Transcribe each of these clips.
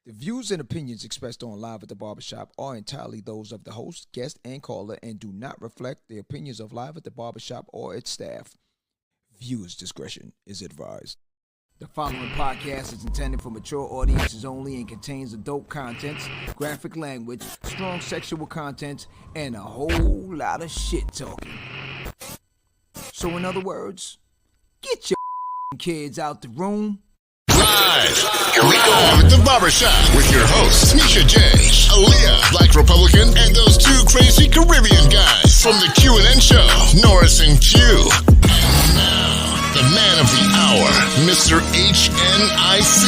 The views and opinions expressed on Live at the Barbershop are entirely those of the host, guest, and caller and do not reflect the opinions of Live at the Barbershop or its staff. Viewers' discretion is advised. The following podcast is intended for mature audiences only and contains adult contents, graphic language, strong sexual content, and a whole lot of shit talking. So in other words, get your kids out the room. Live at the Barbershop with your hosts, Misha J, Aaliyah, Black Republican, and those two crazy Caribbean guys from the Q&N show, Norris and Q. And now, the man of the hour, Mr. HNIC,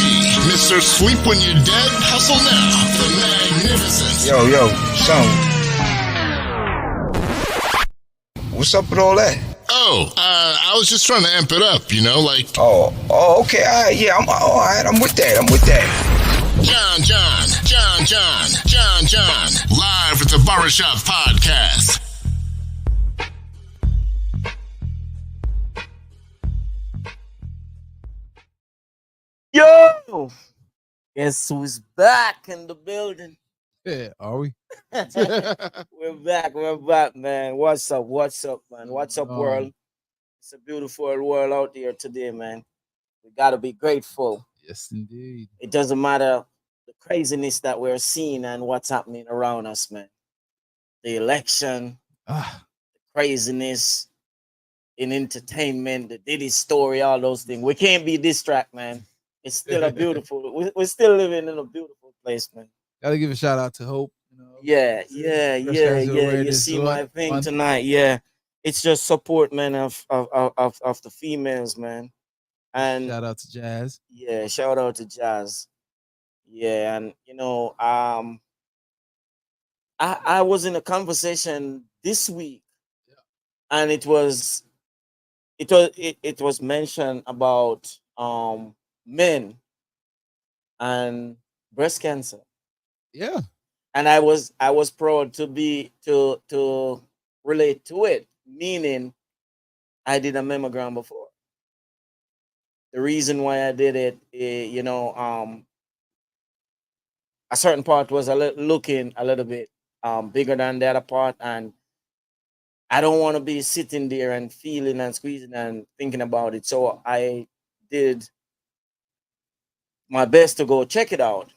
Mr. Sleep When You're Dead, Hustle Now, the magnificent. Yo, son. What's up with all that? I was just trying to amp it up, you know, like... Oh, okay, all right, yeah, I'm all right, I'm with that. John, live at the Barbershop podcast. Yo! Guess who's back in the building? Yeah, are we? We're back, man. What's up, man? What's up, world? It's a beautiful world out there today, man. We gotta be grateful. Yes, indeed. It doesn't matter the craziness that we're seeing and what's happening around us, man. The election, the craziness in entertainment, the Diddy story, all those things. We can't be distracted, man. It's still a beautiful, we're still living in a beautiful place, man. Gotta give a shout out to Hope. You know, Yeah. You see my thing tonight, yeah. It's just support, man, of the females, man. And shout out to Jazz. Yeah, shout out to Jazz. Yeah, and you know, I was in a conversation this week, and it was mentioned about men and breast cancer. Yeah. And I was proud to relate to it, meaning I did a mammogram before. The reason why I did it, a certain part was looking a little bit bigger than the other part, and I don't want to be sitting there and feeling and squeezing and thinking about it. So I did my best to go check it out,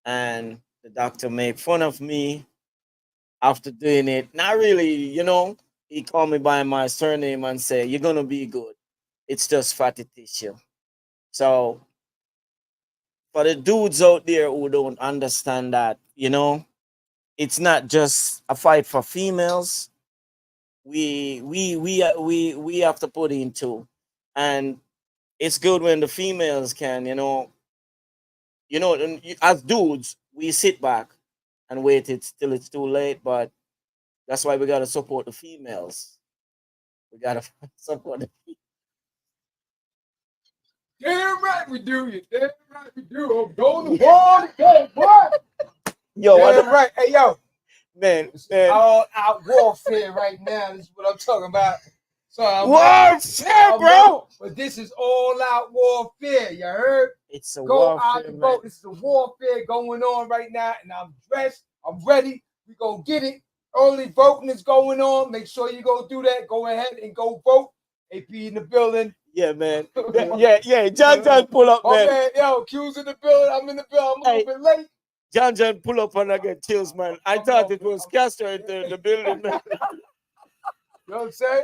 and the doctor made fun of me after doing it. Not really, you know. He called me by my surname and said, "You're gonna be good. It's just fatty tissue." So for the dudes out there who don't understand that, you know, it's not just a fight for females. We have to put into, and it's good when the females can, you know, as dudes, we sit back and wait till it's too late, but that's why we gotta support the females. We gotta support the females. Damn right we do. You damn right we do. I'm going to war today, boy. Yo, damn right. Hey, yo. Man. All out warfare right now. This is what I'm talking about. So Warfare, bro. But this is all out warfare. You heard? It's a Go warfare, out and vote. This is a warfare going on right now, and I'm dressed. I'm ready. We gonna get it. Early voting is going on. Make sure you go do that. Go ahead and go vote. AP in the building. Yeah, man. Yeah. John pull up, man. Okay, yo, Q's in the building. I'm in the building. I'm a little bit late. John pull up and I get chills, man. I thought it was Castor in the building, man. You know what I'm saying?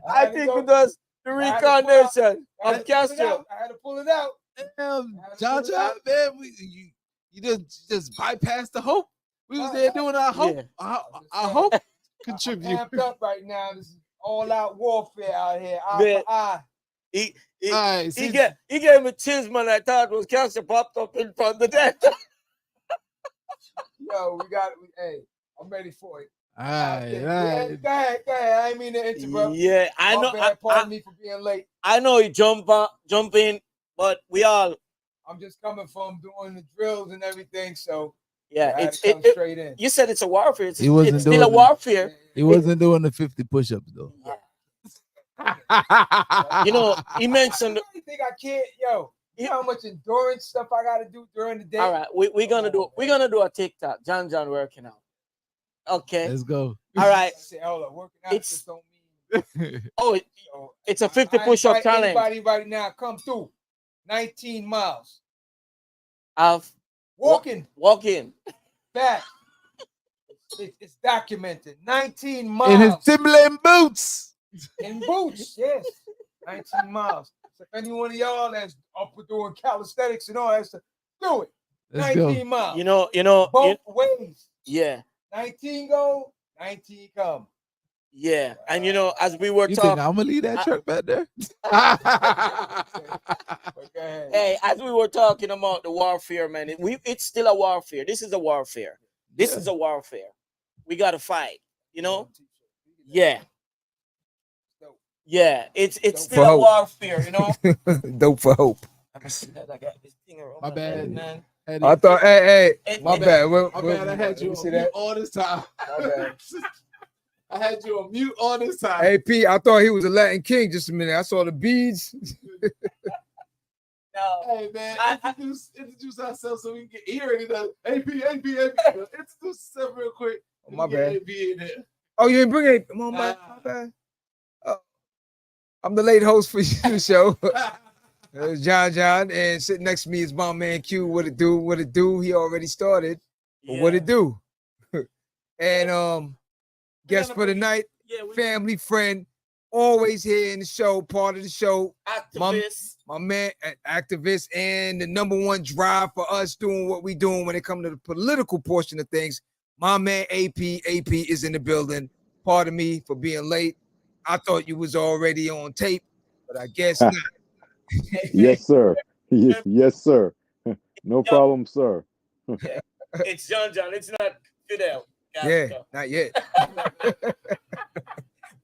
I think it was the reincarnation of Castro. I had to pull it out. Damn, John, man, you just bypassed the Hope. We was there doing our Hope. Yeah. Our Hope contribute. I'm amped up right now. This is all out warfare out here. Man. Eye He gave me chills, man. I thought it was Castro popped up in front of that. Yo, we got it. Hey, I'm ready for it. All right. Go ahead. I ain't mean to interrupt. Yeah, I know. Pardon me for being late. I know you jump in, but we all. I'm just coming from doing the drills and everything, so yeah, I had it's to come straight in. You said it's a warfare. It's wasn't still a warfare. He wasn't doing the 50 push-ups though. You know, he mentioned. I really think I can't, yo. You know how much endurance stuff I gotta do during the day. All right, we're gonna do a TikTok. John working out. Okay. Let's go. All right. I say, hold up, working out It's- just don't mean. It's a 50 push-up challenge. Anybody right now, come through. 19 miles. Of Walking walking. back. It's documented. 19 miles. In his Timberland boots. In boots, yes. 19 miles. So if any one of y'all that's up for doing calisthenics and all that stuff, do it. Let's 19 go. miles. You know. Both ways. Yeah. 19 go, 19 come. Yeah. And as we were You think talking, I'm gonna leave that truck back there? Okay. hey, as we were talking about the warfare, man, it's still a warfare. This is a warfare. This is a warfare. We gotta fight. Yeah. Yeah. It's still a warfare. Dope for hope. I got this thing around My bad, man. I thought, hey, my bad. My bad. I had you on see mute that? all this time. My bad. I had you on mute all this time. Hey, P, I thought he was a Latin king just a minute. I saw the beads. No. Hey man, introduce ourselves so we can get here. AP. Introduce yourself real quick. My Get bad. AP in there. Oh, you didn't bring it? Come on, my bad. I'm the late host for you show. John, and sitting next to me is my man Q. What it do? He already started. But what it do? And guest for the night, family friend, always here in the show, part of the show. Activist. My man, activist, and the number one drive for us doing what we doing when it comes to the political portion of things. My man AP is in the building. Pardon me for being late. I thought you was already on tape, but I guess not. Yes, sir. Yes, sir. No problem, sir. It's John. It's not Fidel. Yeah, not yet.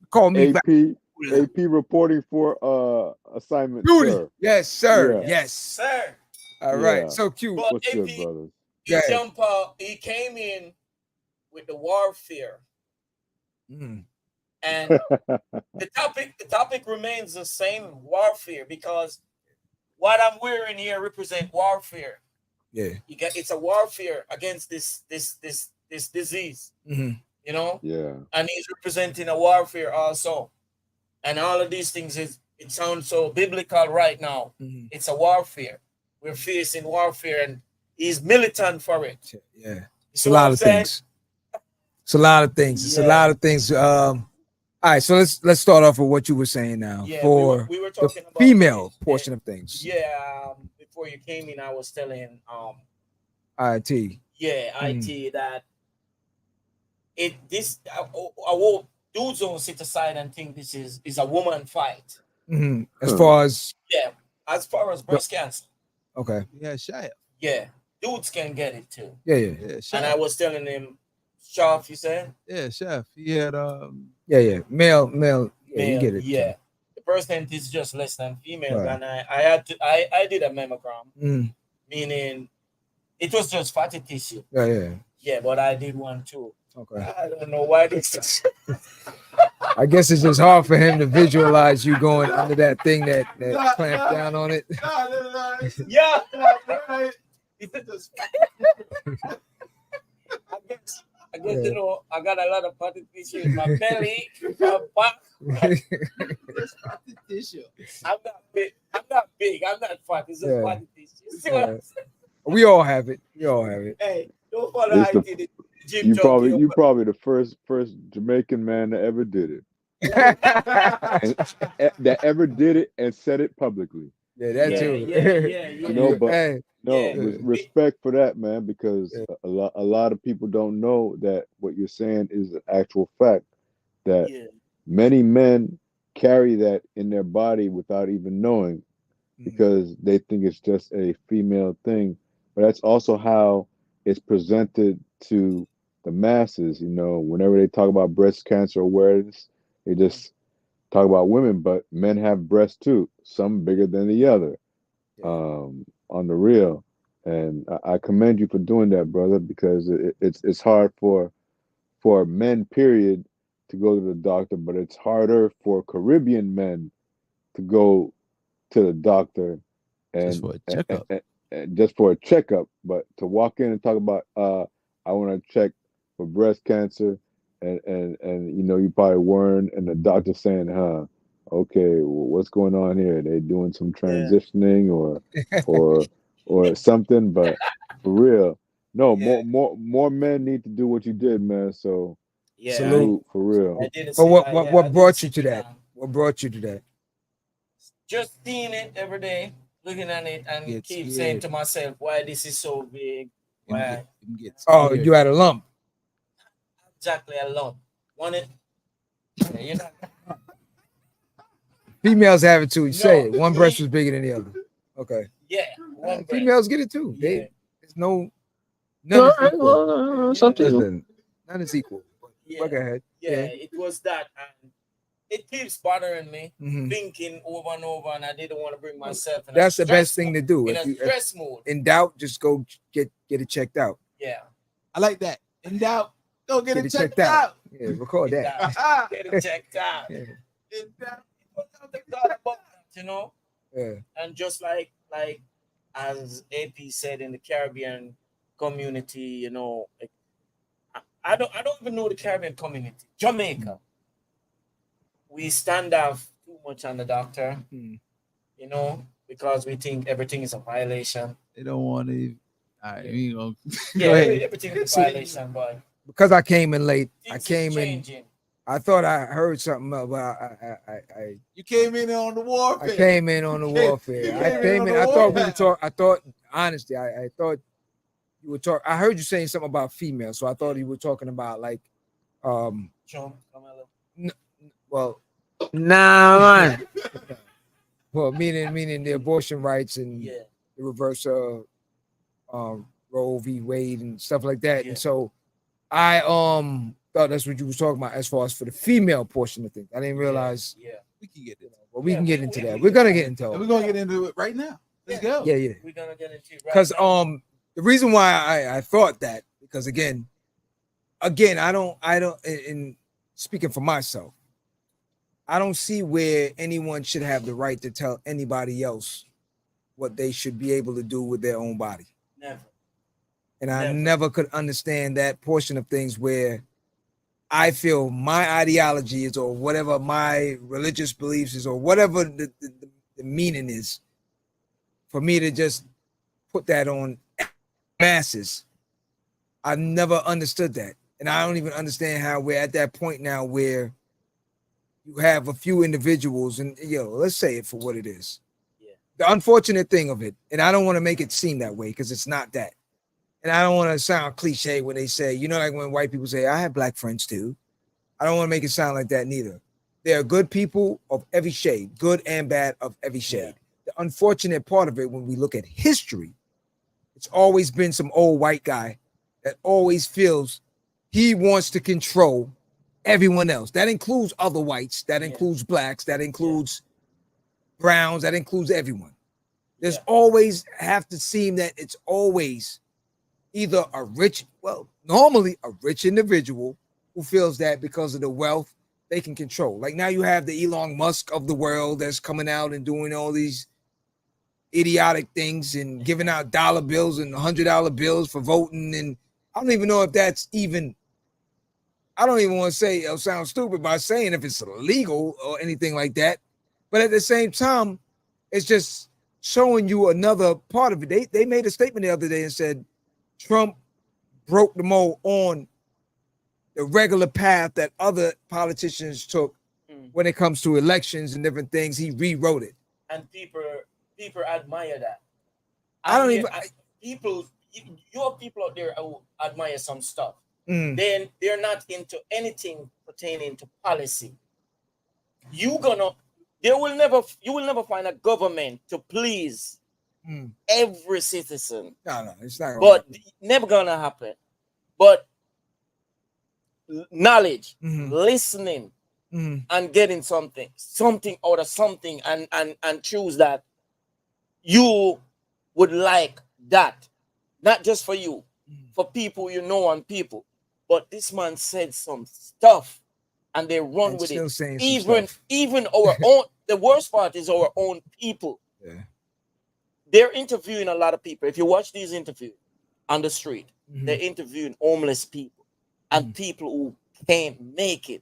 Call me back. AP reporting for assignment. Duty. Sir. Yes, sir. Yeah. Yes. Sir. All right. Yeah. So cute. But What's AP, good, brothers? he came in with the warfare. Mm. And the topic remains the same, warfare, because what I'm wearing here represent warfare. Yeah. It's a warfare against this disease. Mm-hmm. Yeah. And he's representing a warfare also. And all of these things it sounds so biblical right now. Mm-hmm. It's a warfare. We're facing warfare, and he's militant for it. Yeah. It's a lot of things. It's a lot of things. It's a lot of things. All right, so let's start off with what you were saying now for we were talking the about female portion of things. Yeah, before you came in, I was telling IT. Yeah, IT that I will dudes don't sit aside and think this is a woman fight. Mm-hmm. As far as breast cancer. Okay. Yeah, Shia. Yeah, dudes can get it too. Yeah. And I was telling him, Shaft, you said? Yeah, chef. He had Yeah. Male. Yeah, you get it. Yeah. The percent is just less than females, Right. and I did a mammogram, Mm. meaning it was just fatty tissue. Yeah. Yeah, but I did one too. Okay. I don't know why this. I guess it's just hard for him to visualize you going under that thing that clamped down on it. Yeah. I guess I got a lot of fatty tissue in my belly, my back. tissue. I'm not big. I'm not fat. It's just fatty tissue. See what I'm saying? We all have it. Hey, don't follow It's IT. The gym You junkie. probably the first Jamaican man that ever did it. That ever did it and said it publicly. Yeah, that too. Yeah. Hey, Respect for that, man, because a lot of people don't know that what you're saying is an actual fact, that many men carry that in their body without even knowing, because they think it's just a female thing. But that's also how it's presented to the masses. Whenever they talk about breast cancer awareness, they just talk about women, but men have breasts too, some bigger than the other, on the real. And I commend you for doing that, brother, because it's hard for men, period, to go to the doctor, but it's harder for Caribbean men to go to the doctor and Just for a checkup. and just for a checkup. But to walk in and talk about, I want to check for breast cancer, and you know, you probably weren't, and the doctor saying, okay, well, what's going on here? They doing some transitioning or something, but for real, no, more men need to do what you did, man. So salute for real. But what brought you to that? What brought you to that? Just seeing it every day, looking at it, and keep saying to myself, why this is so big? Why? Oh, you had a lump. Exactly, a lump. Want it? Yeah, you know. Females have it too. You say it. One breast was bigger than the other. Okay. Yeah. One females get it too. Yeah. There's none is equal. Listen, none is equal. Yeah. Go ahead. Yeah, it was that, and it keeps bothering me, thinking over and over, and I didn't want to bring myself in. That's the best thing to do. In a stress mode. In doubt, just go get it checked out. Yeah, I like that. In doubt, go get it checked out. Yeah, record that. Get it checked out. Yeah. In doubt, thought about that, you know. Yeah. And just like as AP said, in the Caribbean community, you know, I don't even know the Caribbean community. Jamaica, we stand off too much on the doctor, you know, because we think everything is a violation. They don't want to. All right, you know. Yeah, everything is a violation, but because I came in late, I things came is in. changing. I thought I heard something about You came in on the warfare. I came in on the warfare. I came in. I thought we were talking. I thought honestly, I thought you were talking. I heard you saying something about females, so I thought you were talking about like, well, nah, man. Well, meaning the abortion rights and the reverse of Roe v. Wade and stuff like that. And so I thought that's what you was talking about as far as for the female portion of things. I didn't realize. Yeah, we can get it. But we can get into that. We're gonna get into it. We're gonna get into it right now. Let's go. Yeah. We're gonna get into it right because now. The reason why I thought that, because again, I don't in speaking for myself, I don't see where anyone should have the right to tell anybody else what they should be able to do with their own body. Never. And I never could understand that portion of things where I feel my ideology is, or whatever my religious beliefs is, or whatever the meaning is, for me to just put that on masses. I've never understood that. And I don't even understand how we're at that point now where you have a few individuals, and let's say it for what it is. Yeah. The unfortunate thing of it, and I don't want to make it seem that way because it's not that. And I don't want to sound cliche when they say, like when white people say, I have black friends too. I don't want to make it sound like that neither. There are good people of every shade, good and bad of every shade. The unfortunate part of it, when we look at history, it's always been some old white guy that always feels he wants to control everyone else. That includes other whites, that includes blacks, that includes browns, that includes everyone. There's always have to seem that it's always either normally a rich individual who feels that because of the wealth they can control. Like now you have the Elon Musk of the world that's coming out and doing all these idiotic things and giving out dollar bills and $100 bills for voting. And I don't even know if that's even, I don't even want to say it'll sound stupid by saying if it's illegal or anything like that. But at the same time, it's just showing you another part of it. They made a statement the other day and said Trump broke the mold on the regular path that other politicians took when it comes to elections and different things. He rewrote it. And people admire that. Your people out there who admire some stuff. Then they're not into anything pertaining to policy. You will never find a government to please every citizen. No, it's not. But never gonna happen. But knowledge, listening, and getting something out of something, and choose that you would like that, not just for you, for people and people. But this man said some stuff, and they run with it. Even our own. The worst part is our own people. Yeah. they're interviewing a lot of people. If you watch these interviews on the street, they're interviewing homeless people and people who can't make it.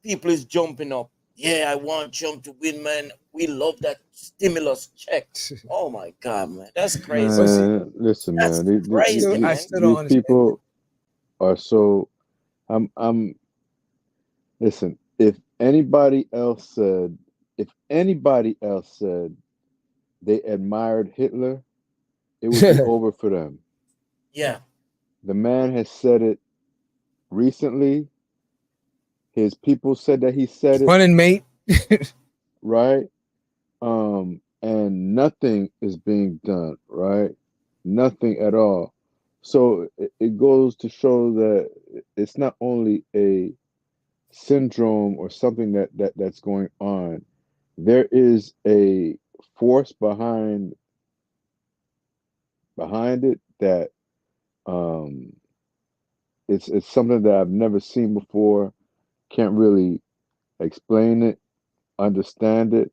People is jumping up. Yeah, I want Trump to win, man. We love that stimulus check. Oh my God, man, that's crazy. Man, listen, That's man. crazy, I man. still don't These understand. people are so. Listen. If anybody else said they admired Hitler, it would be over for them. Yeah, The man has said it recently. His people said that he said it, Running mate. right? And nothing is being done, right? Nothing at all. So it goes to show that it's not only a syndrome or something that's going on. There is a force behind it that um it's something that I've never seen before. Can't really explain it, understand it,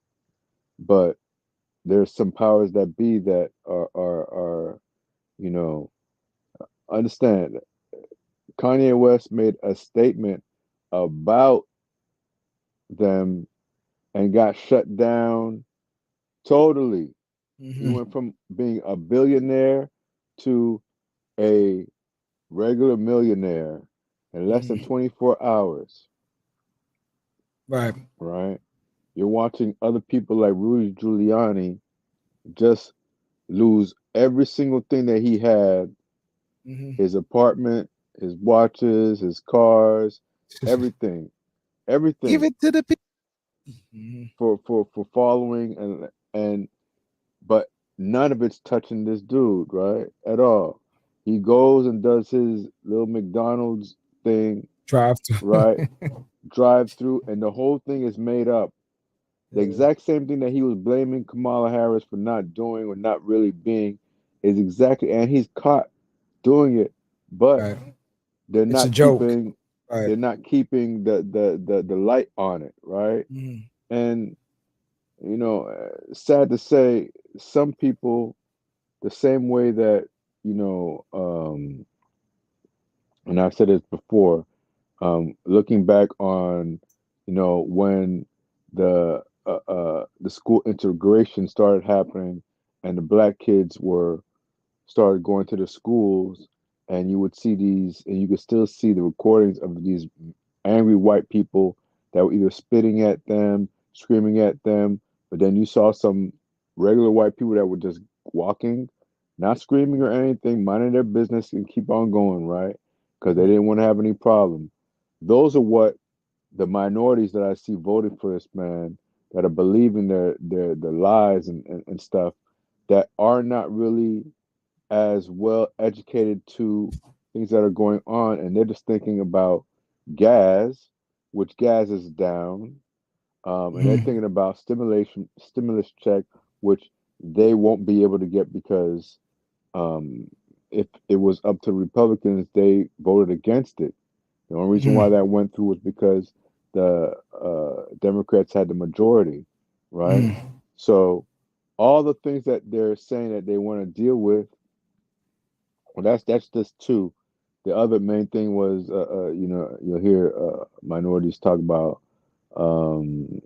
but there's some powers that be that are you know, understand. Kanye West made a statement about them and got shut down totally. He went from being a billionaire to a regular millionaire in less than 24 hours. Right. Right? You're watching other people like Rudy Giuliani just lose every single thing that he had, his apartment, his watches, his cars, everything. Give Everything it to the people. for following and but none of it's touching this dude, right? At all. He goes and does his little McDonald's thing, Drive to. right? Drive through, and the whole thing is made up. The exact same thing that he was blaming Kamala Harris for not doing or not really being is exactly, and he's caught doing it, but Right. they're It's a not joke. keeping Right. they're not keeping the light on it, right? And sad to say, some people, the same way that and I've said this before, looking back on, when the school integration started happening, and the black kids started going to the schools, and you would see these, and you could still see the recordings of these angry white people that were either spitting at them, screaming at them, but then you saw some regular white people that were just walking, not screaming or anything, minding their business and keep on going, right? Because they didn't want to have any problem. Those are what the minorities that I see voting for this man, that are believing their lies and stuff, that are not really as well educated to things that are going on, and they're just thinking about gas, which gas is down, and they're thinking about stimulus check, which they won't be able to get because if it was up to Republicans, they voted against it. The only reason why that went through was because the Democrats had the majority, right? So all the things that they're saying that they want to deal with, well, that's just two. The other main thing was, you'll hear minorities talk about, um,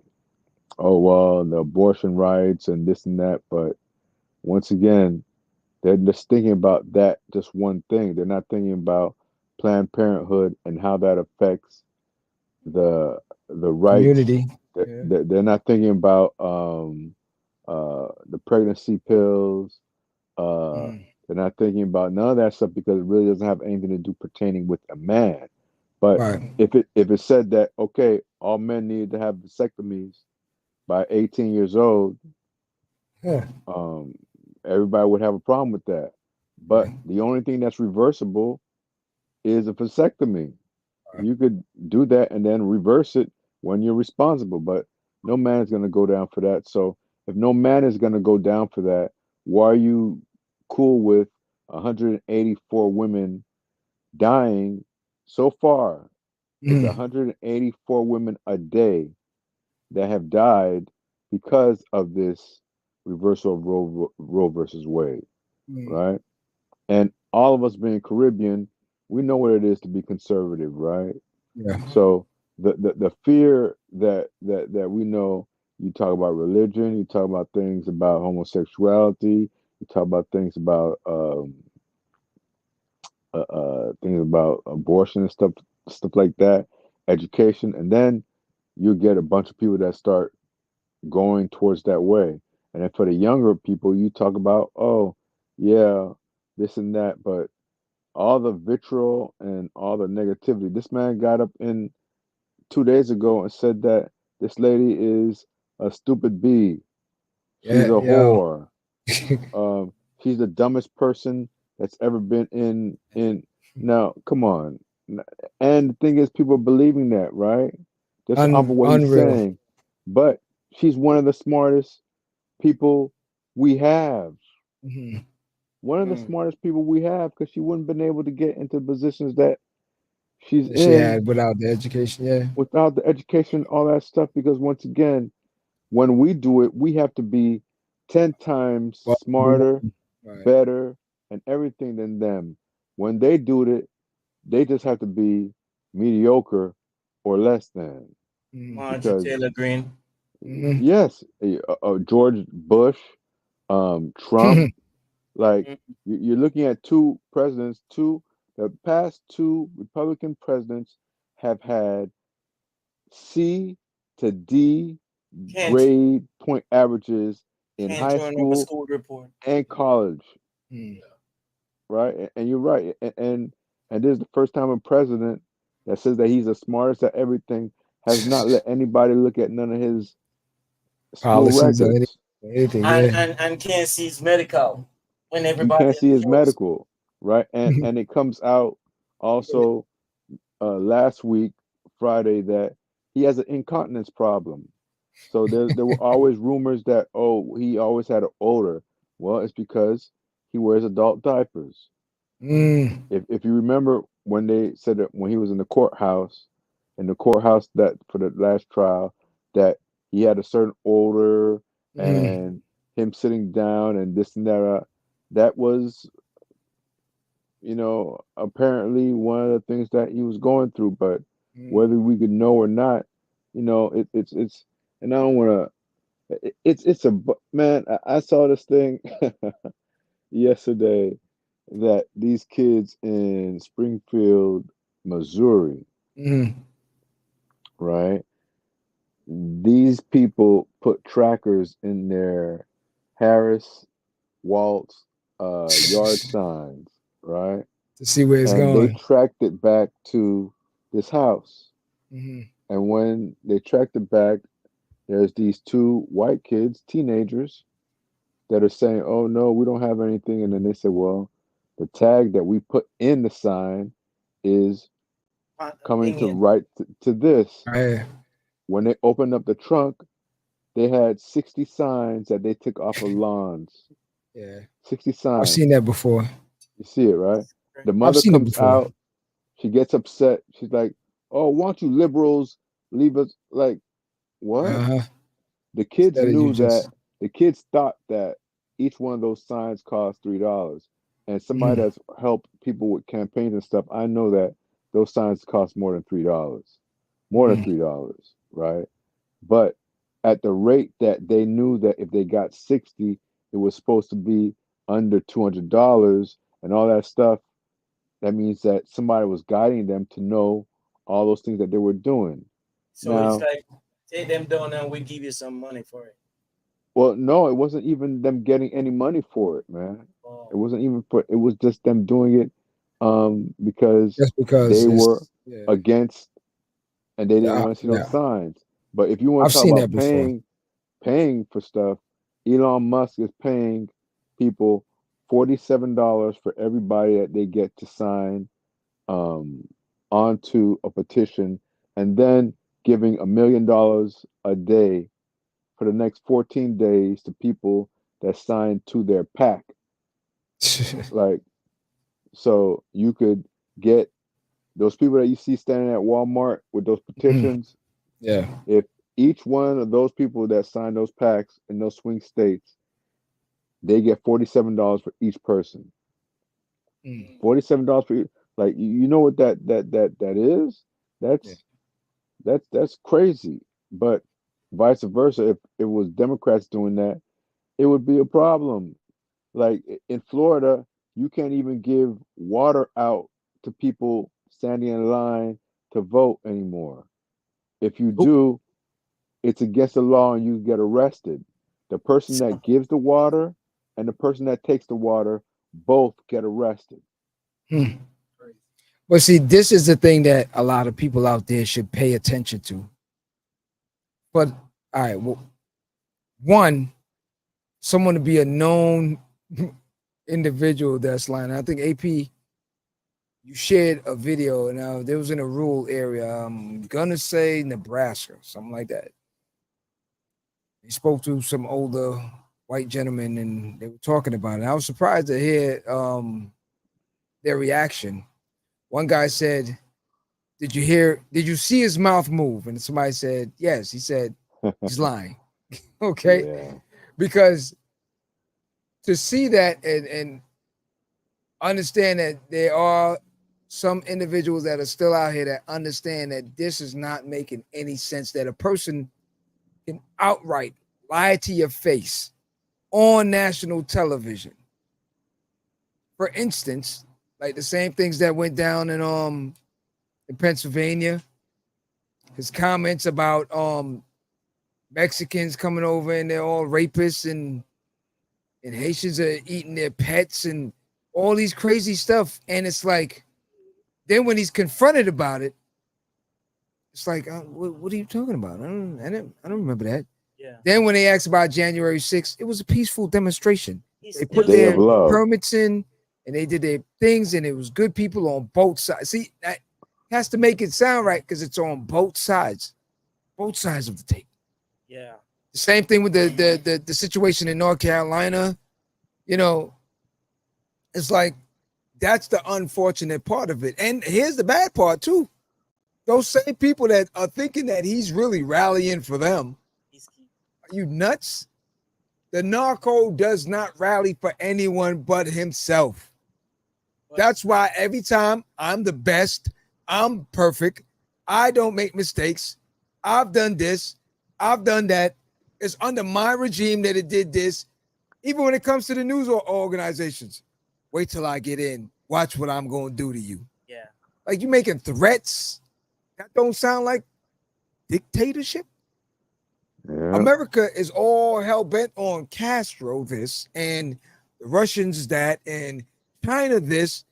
oh well, the abortion rights and this and that, but once again, they're just thinking about that just one thing. They're not thinking about Planned Parenthood and how that affects the rights. Community. They're not thinking about the pregnancy pills. They're not thinking about none of that stuff because it really doesn't have anything to do pertaining with a man. But Right. if it said that, okay, all men need to have vasectomies by 18 years old, Yeah. everybody would have a problem with that. But the only thing that's reversible is a vasectomy. You could do that and then reverse it when you're responsible, but no man is going to go down for that. So if no man is going to go down for that, why are you cool with 184 women dying so far? It's 184 women a day that have died because of this reversal of Roe versus Wade, Mm. right? And all of us being Caribbean, we know what it is to be conservative, right? Yeah. So the fear that we know, you talk about religion, you talk about things about homosexuality, you talk about things about abortion and stuff like that, education, and then you get a bunch of people that start going towards that way. And then for the younger people, you talk about, oh, yeah, this and that, but all the vitriol and all the negativity. This man got up in 2 days ago and said that this lady is a stupid bee. She's Yeah, a yo. whore. She's the dumbest person that's ever been in. Now, come on. And the thing is, people are believing that, right? Just off of what he's Unreal. saying. But she's one of the smartest people we have. Mhm. One of the smartest people we have, because she wouldn't have been able to get into positions that she's That she in had without the education. Yeah. without the education, all that stuff. Because once again, when we do it, we have to be 10 times Well, smarter, right. better, and everything than them. When they do it, they just have to be mediocre or less than. Mhm. Marjorie Because Taylor Greene. Mhm. yes, George Bush, Trump, like Mm. you're looking at two presidents, the past two Republican presidents have had C to D Can't grade point averages in can't high turn over school school report. and college, Mm. right? And you're right. And this is the first time a president that says that he's the smartest at everything has not let anybody look at none of his school Policies or records. anything. And Yeah. and can't see his medical when You everybody can't else see his shows. medical, right? And it comes out also last week, Friday, that he has an incontinence problem. So there were always rumors that, oh, he always had an odor. Well, it's because he wears adult diapers. Mm. If you remember when they said that when he was in the courthouse that for the last trial, that he had a certain odor Mm. and him sitting down and this and that, that was, apparently one of the things that he was going through. But Mm. whether we could know or not, it's, and I don't want to. It's man. I saw this thing yesterday that these kids in Springfield, Missouri, Mm. right? These people put trackers in their Harris Waltz yard signs, right? To see where it's And they going. tracked it back to this house. Mhm. And when they tracked it back, there's these two white kids, teenagers, that are saying, "Oh no, we don't have anything." And then they said, "Well, the tag that we put in the sign is coming to Opinion. right to this." Right. When they opened up the trunk, they had 60 signs that they took off of lawns. Yeah. 60 I've signs. seen that before. You see it, right? The I've mother seen it comes before. out, she gets upset. She's like, "Oh, why don't you liberals leave us?" Like, what? Uh-huh. The kids Instead of you knew that, just the kids thought that each one of those signs cost $3. And somebody mm. that's helped people with campaigns and stuff, I know that those signs cost more than $3. More than Mm. $3, right? But at the rate that they knew that if they got 60, it was supposed to be under $200 and all that stuff, that means that somebody was guiding them to know all those things that they were doing. So it's Now, like take them down and we give you some money for it. well, no, it wasn't even them getting any money for it, man. It Oh, wasn't even for it was just them doing it because Just because they were it's yeah. against and they didn't want to see those Yeah. signs. But if you want I've to talk seen about that before. paying for stuff, Elon Musk is paying people $47 for everybody that they get to sign um, onto a petition, and then giving $1 million a day for the next 14 days to people that sign to their pack. Like, so you could get those people that you see standing at Walmart with those Mm. petitions. Yeah. If each one of those people that sign those packs in those swing states they get $47 for each person. $47 for each. Like, you know what that is? That's crazy. But vice versa, if it was Democrats doing that, it would be a problem. Like in Florida, you can't even give water out to people standing in line to vote anymore. If you do, it's against the law and you get arrested. The person that gives the water and the person that takes the water both get arrested. But see, this is the thing that a lot of people out there should pay attention to. But all right, well, one, someone to be a known individual that's lying. I think AP, you shared a video. Now there was in a rural area. I'm gonna say Nebraska, something like that. He spoke to some older white gentlemen, and they were talking about it. I was surprised to hear their reaction. One guy said, did you see his mouth move? And somebody said, yes. He said, he's lying. Okay. Yeah. Because to see that and understand that there are some individuals that are still out here that understand that this is not making any sense, that a person can outright lie to your face on national television. For instance, like the same things that went down in Pennsylvania, his comments about Mexicans coming over and they're all rapists and Haitians are eating their pets and all these crazy stuff. And it's like, then when he's confronted about it, it's like, what are you talking about? I don't remember that. Yeah. Then when they asked about January 6th, it was a peaceful demonstration. They put Day their of love. permits in and they did their things, and it was good people on both sides. See, that has to make it sound right because it's on both sides of the tape. Yeah. The same thing with the situation in North Carolina. You know, it's like that's the unfortunate part of it. And here's the bad part too. Those same people that are thinking that he's really rallying for them. Are you nuts? The narco does not rally for anyone but himself. That's why every time I'm the best, I'm perfect, I don't make mistakes, I've done this, I've done that. It's under my regime that it did this. Even when it comes to the news organizations, wait till I get in. Watch what I'm going to do to you. Yeah. Like you making threats. That don't sound like dictatorship. Yeah. America is all hell bent on Castro this and the Russians that and China this.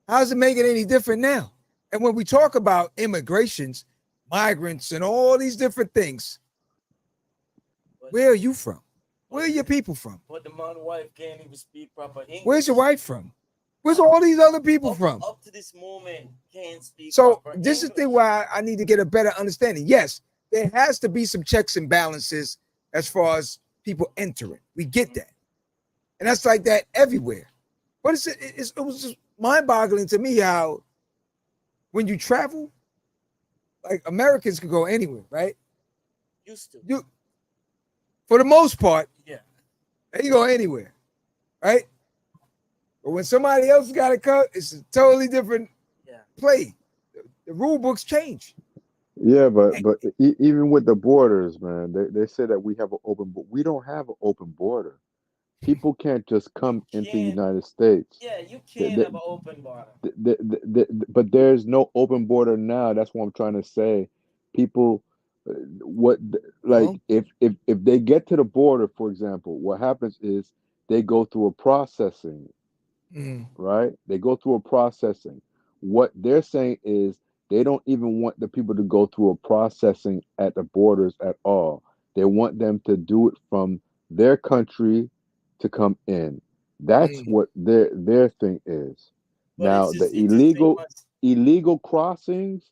How's it make it any different now? And when we talk about immigrations, migrants, and all these different things, where are you from? Where are your people from? But the man wife can't even speak proper English. Where's your wife from? Where's all these other people from? Up to this moment, can't speak. So proper this is English. the thing why I need to get a better understanding. Yes, there has to be some checks and balances as far as people entering. We get that. And that's like that everywhere. But it was just mind-boggling to me how when you travel, like Americans can go anywhere, right? Used to. You, for the most part, Yeah. they go anywhere, right? But when somebody else got to cut, it's a totally different play. The rule books change. Yeah, but even with the borders, man, they say that we have an open, but we don't have an open border. People can't just come into the United States. Yeah, you can't have an open border. But there's no open border now. That's what I'm trying to say. People, if they get to the border, for example, what happens is they go through a processing, right? They go through a processing. What they're saying is they don't even want the people to go through a processing at the borders at all. They want them to do it from their country to come in. That's what their thing is. But now the illegal crossings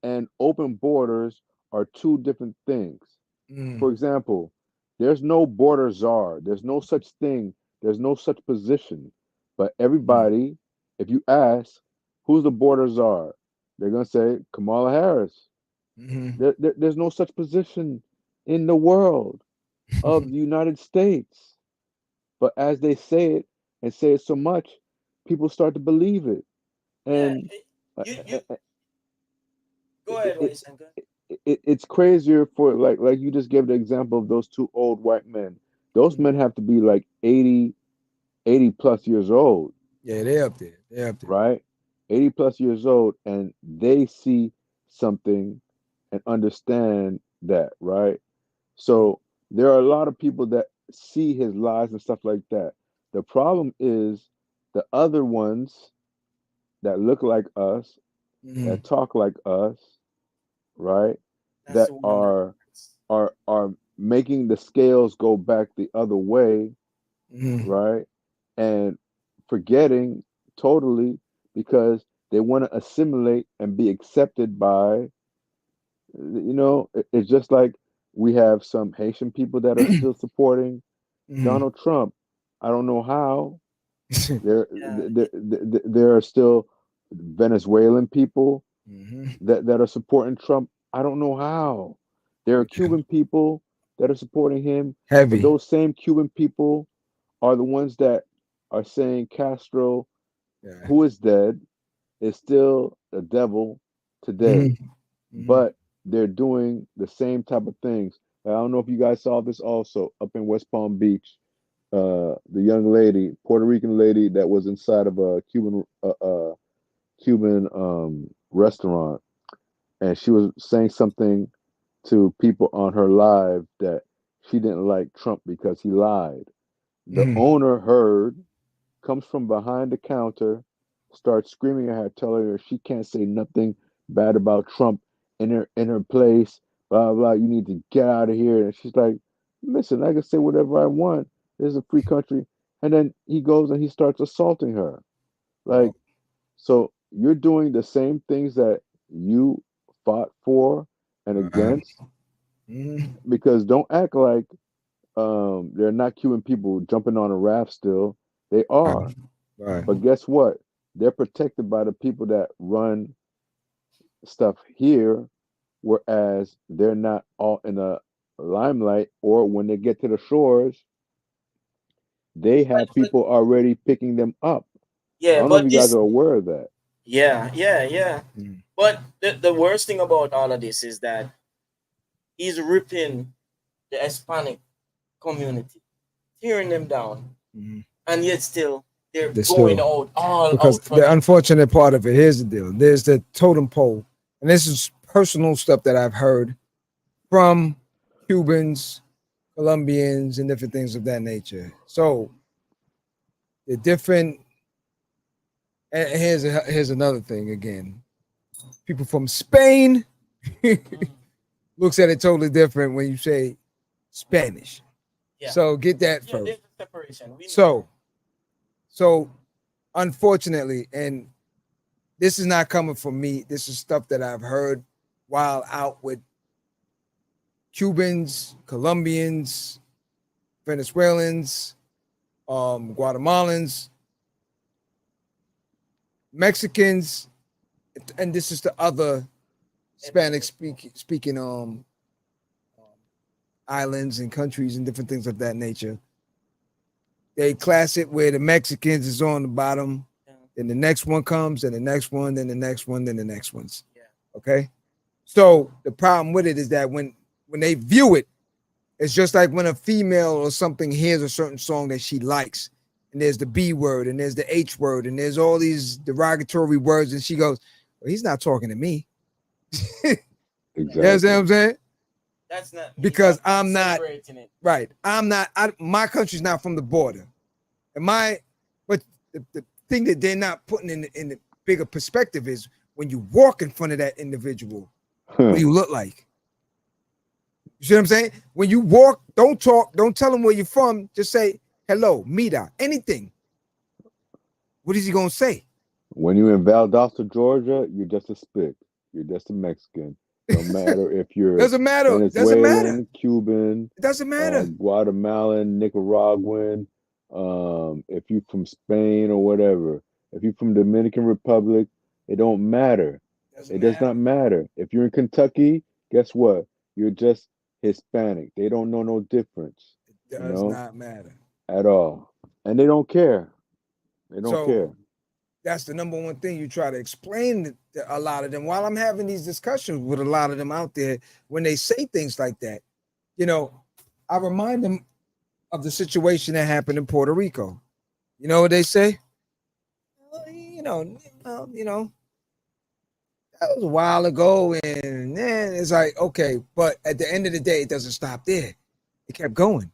and open borders are two different things. For example, there's no border czar. There's no such thing. There's no such position. But everybody, if you ask, who's the border czar? They're gonna say Kamala Harris. There's no such position in the world of the United States. But as they say it and say it so much, people start to believe it. Yeah. And uh, You uh, go it, ahead, what you it, saying? Go ahead. it's crazier for like you just gave the example of those two old white men. Those men have to be like 80 plus years old, Yeah, they up there. They up there. right? 80 plus years old, and they see something and understand that, right? So there are a lot of people that see his lies and stuff like that. The problem is the other ones that look like us, Mhm. that talk like us, right? That's That the one that hurts. are making the scales go back the other way, Mhm. right? And forgetting totally because they want to assimilate and be accepted by, it's just like we have some Haitian people that are still supporting Mhm. Donald Trump. I don't know how. Yeah. There are still Venezuelan people Mhm. that are supporting Trump. I don't know how. There are Cuban people that are supporting him, but Heavy. those same Cuban people are the ones that are saying Castro, Yeah. who is dead, is still the devil today. Mhm. Mhm. But they're doing the same type of things. I don't know if you guys saw this also up in West Palm Beach. The young lady, Puerto Rican lady, that was inside of a Cuban restaurant, and she was saying something to people on her live that she didn't like Trump because he lied. The Mhm. owner heard, comes from behind the counter, starts screaming at her, telling her she can't say nothing bad about Trump in her place. Blah blah. You need to get out of here. And she's like, "Listen, I can say whatever I want. This is a free country." And then he goes and he starts assaulting her. Wow. Like, so you're doing the same things that you fought for and Right. against. Mhm. Because don't act like they're not Cuban people jumping on a raft still. They are. Right. Right. But guess what? They're protected by the people that run stuff here, whereas they're not all in the limelight, or when they get to the shores, they have But people already picking them up. I yeah, don't know if but you guys this are aware of that. yeah. Mhm. But the worst thing about all of this is that he's ripping the Hispanic community, tearing them down, Mhm. and yet still they're They going still, out all because out for the him. unfortunate part of it, here's the deal. There's the totem pole, and this is personal stuff that I've heard from Cubans, Colombians, and different things of that nature. So the different, and here's another thing again. People from Spain Mhm. looks at it totally different when you say Spanish. Yeah, So get that yeah. first. There's a separation. We know that. So so unfortunately, and this is not coming from me. This is stuff that I've heard while out with Cubans, Colombians, Venezuelans, Guatemalans, Mexicans, and this is the other Spanish speaking islands and countries and different things of that nature. They class it where the Mexicans is on the bottom, Yeah, then the next one comes, and the next one, then the next one, then the next ones. yeah. Okay. So the problem with it is that when they view it, it's just like when a female or something hears a certain song that she likes, and there's the B word, and there's the H word, and there's all these derogatory words, and she goes, "Well, he's not talking to me." You understand what Exactly. I'm saying? That's not. He's Because not I'm not separating it. right. I'm not. My country's not from the border, and but the thing that they're not putting in the bigger perspective is when you walk in front of that individual, what do you look like? You see what I'm saying? When you walk, don't talk, don't tell them where you're from. Just say hello, Mida, anything. What is he gonna say? When you're in Valdosta, Georgia, you're just a spick. You're just a Mexican. Don't matter if you're Doesn't matter. Doesn't matter. Venezuelan, Cuban, It doesn't matter. Guatemalan, Nicaraguan, if you're from Spain or whatever. If you're from Dominican Republic, it don't matter. Doesn't It does not matter. matter. If you're in Kentucky, guess what? You're just Hispanic. They don't know no difference. It You does know? not matter. at all, and they don't care. They don't So care. that's the number one thing you try to explain to a lot of them. While I'm having these discussions with a lot of them out there, when they say things like that, you know, I remind them of the situation that happened in Puerto Rico. You know what they say? That was a while ago, and then it's like, okay, but at the end of the day, it doesn't stop there. It kept going.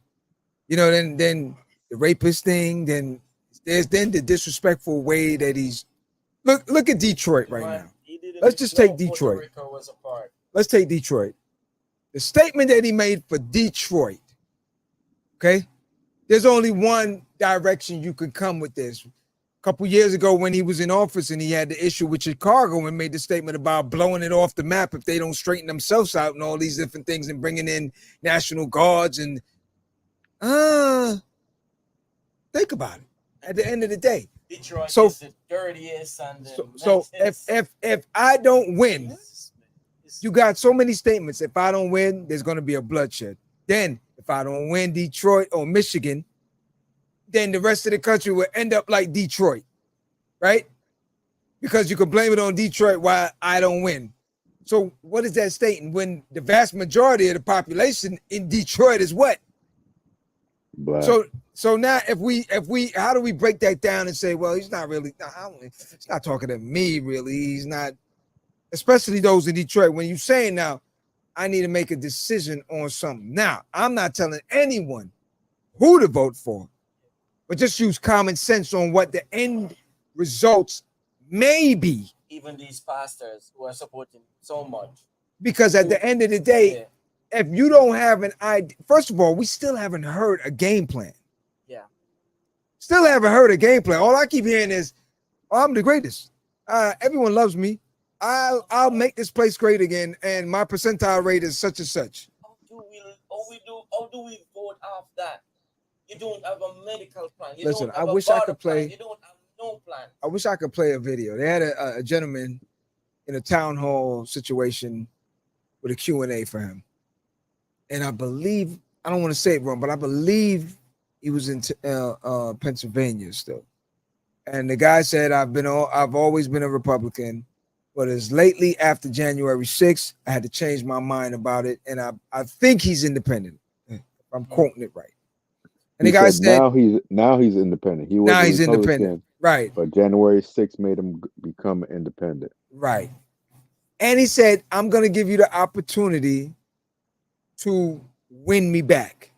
Then the rapist thing, then there's then the disrespectful way that he's look at Detroit right now. Let's just take Detroit. Let's take Detroit. The statement that he made for Detroit, okay? There's only one direction you could come with this. A couple years ago when he was in office and he had the issue with Chicago and made the statement about blowing it off the map if they don't straighten themselves out and all these different things and bringing in National Guards and think about it. At the end of the day, Detroit so, is the dirtiest and so if I don't win, you got so many statements. If I don't win, there's going to be a bloodshed. Then if I don't win Detroit or Michigan, then the rest of the country will end up like Detroit, right? Because you can blame it on Detroit while I don't win. So what is that stating? When the vast majority of the population in Detroit is what? Black. So now if we how do we break that down and say, well, he's not really, he's not talking to me really. He's not, especially those in Detroit. When you're saying now, I need to make a decision on something. Now, I'm not telling anyone who to vote for, but just use common sense on what the end results may be. Even these pastors who are supporting so much. Because at the end of the day, if you don't have an idea, first of all, we still haven't heard a game plan. Yeah. Still haven't heard a game plan. All I keep hearing is, oh, I'm the greatest. Everyone loves me. I'll make this place great again, and my percentile rate is such and such. How do we vote off that? You don't have a medical plan. Listen, I wish I could play. You don't have no plan. I wish I could play a video. They had a gentleman in a town hall situation with a Q&A for him. And I believe, I don't want to say it wrong, but I believe he was in Pennsylvania still. And the guy said, I've always been a Republican, but as lately after January 6th, I had to change my mind about it. And I think he's independent. If I'm quoting it right. And the guy said now he's independent. Now he's independent. Right. But January 6th made him become independent. Right. And he said, I'm going to give you the opportunity to win me back.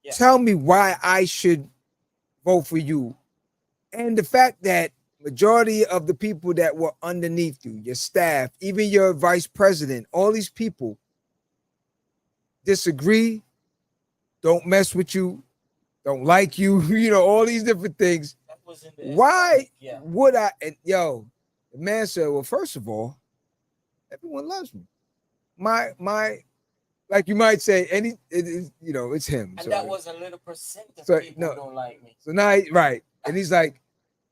Yeah. Tell me why I should vote for you. And the fact that majority of the people that were underneath you, your staff, even your vice president, all these people disagree, don't mess with you, don't like you, all these different things. Why would I? And the man said, well, first of all, everyone loves me. My, like you might say, it's him. And that was a little percent of people don't like me. So now, right. And he's like,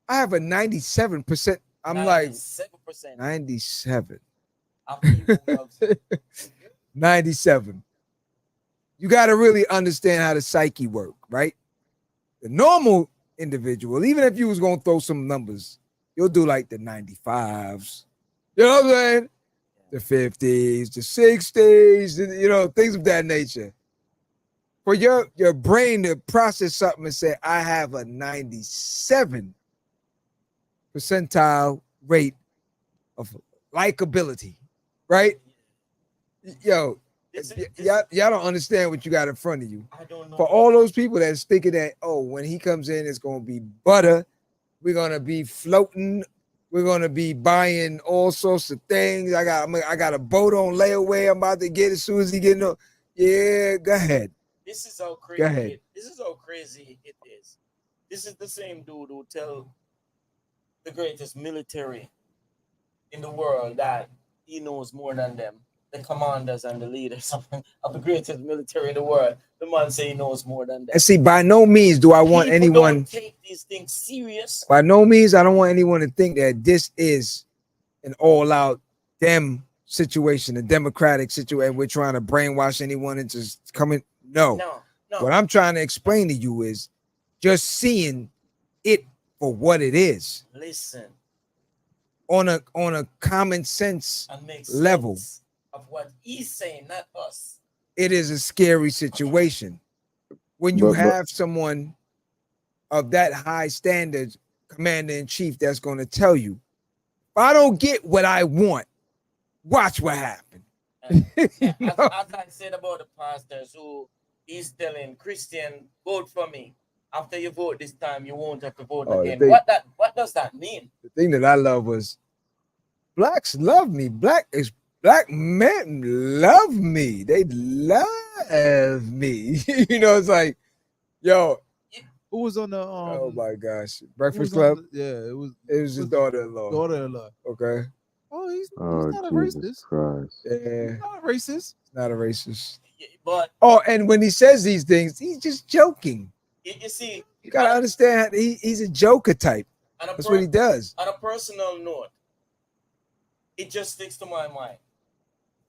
I have a 97%. I'm 97%. Like 97. 97. You got to really understand how the psyche work, right? The normal individual, even if you was going to throw some numbers, you'll do like the 95s. You know what I'm saying? The 50s, the 60s, things of that nature. For your brain to process something and say, I have a 97 percentile rate of likability, right? Y'all don't understand what you got in front of you. I don't know. For all those people that's thinking that, when he comes in, it's going to be butter. We're going to be floating. We're going to be buying all sorts of things. I got a boat on layaway I'm about to get as soon as he get no. Yeah, go ahead. This is how crazy. Go ahead. This is how crazy it is. This is the same dude who tell the greatest military in the world that he knows more than them. The commanders and the leaders of the greatest military in the world. The man say he knows more than them. And see, by no means do I want anyone don't take these things serious. By no means, I don't want anyone to think that this is an all-out dem situation, a democratic situation. We're trying to brainwash anyone into coming. No. What I'm trying to explain to you is just seeing it for what it is. Listen. On a common sense And make level sense of what he's saying, not us. It is a scary situation when you have someone of that high standard, commander in chief, that's going to tell you, if I don't get what I want, watch what happens. As I said about the pastors who is telling Christian, vote for me. After you vote this time, you won't have to vote again. What does that mean? The thing that I love was blacks love me. Black men love me. They love me. It's like, yo, who was on the oh my gosh, Breakfast Club? It was his daughter-in-law. Daughter-in-law. Okay. Oh, he's not a Jesus racist. Christ. Yeah. He's not a racist. Not a racist. But and when he says these things, he's just joking. You see, you gotta understand he's a joker type. That's what he does. On a personal note, it just sticks to my mind.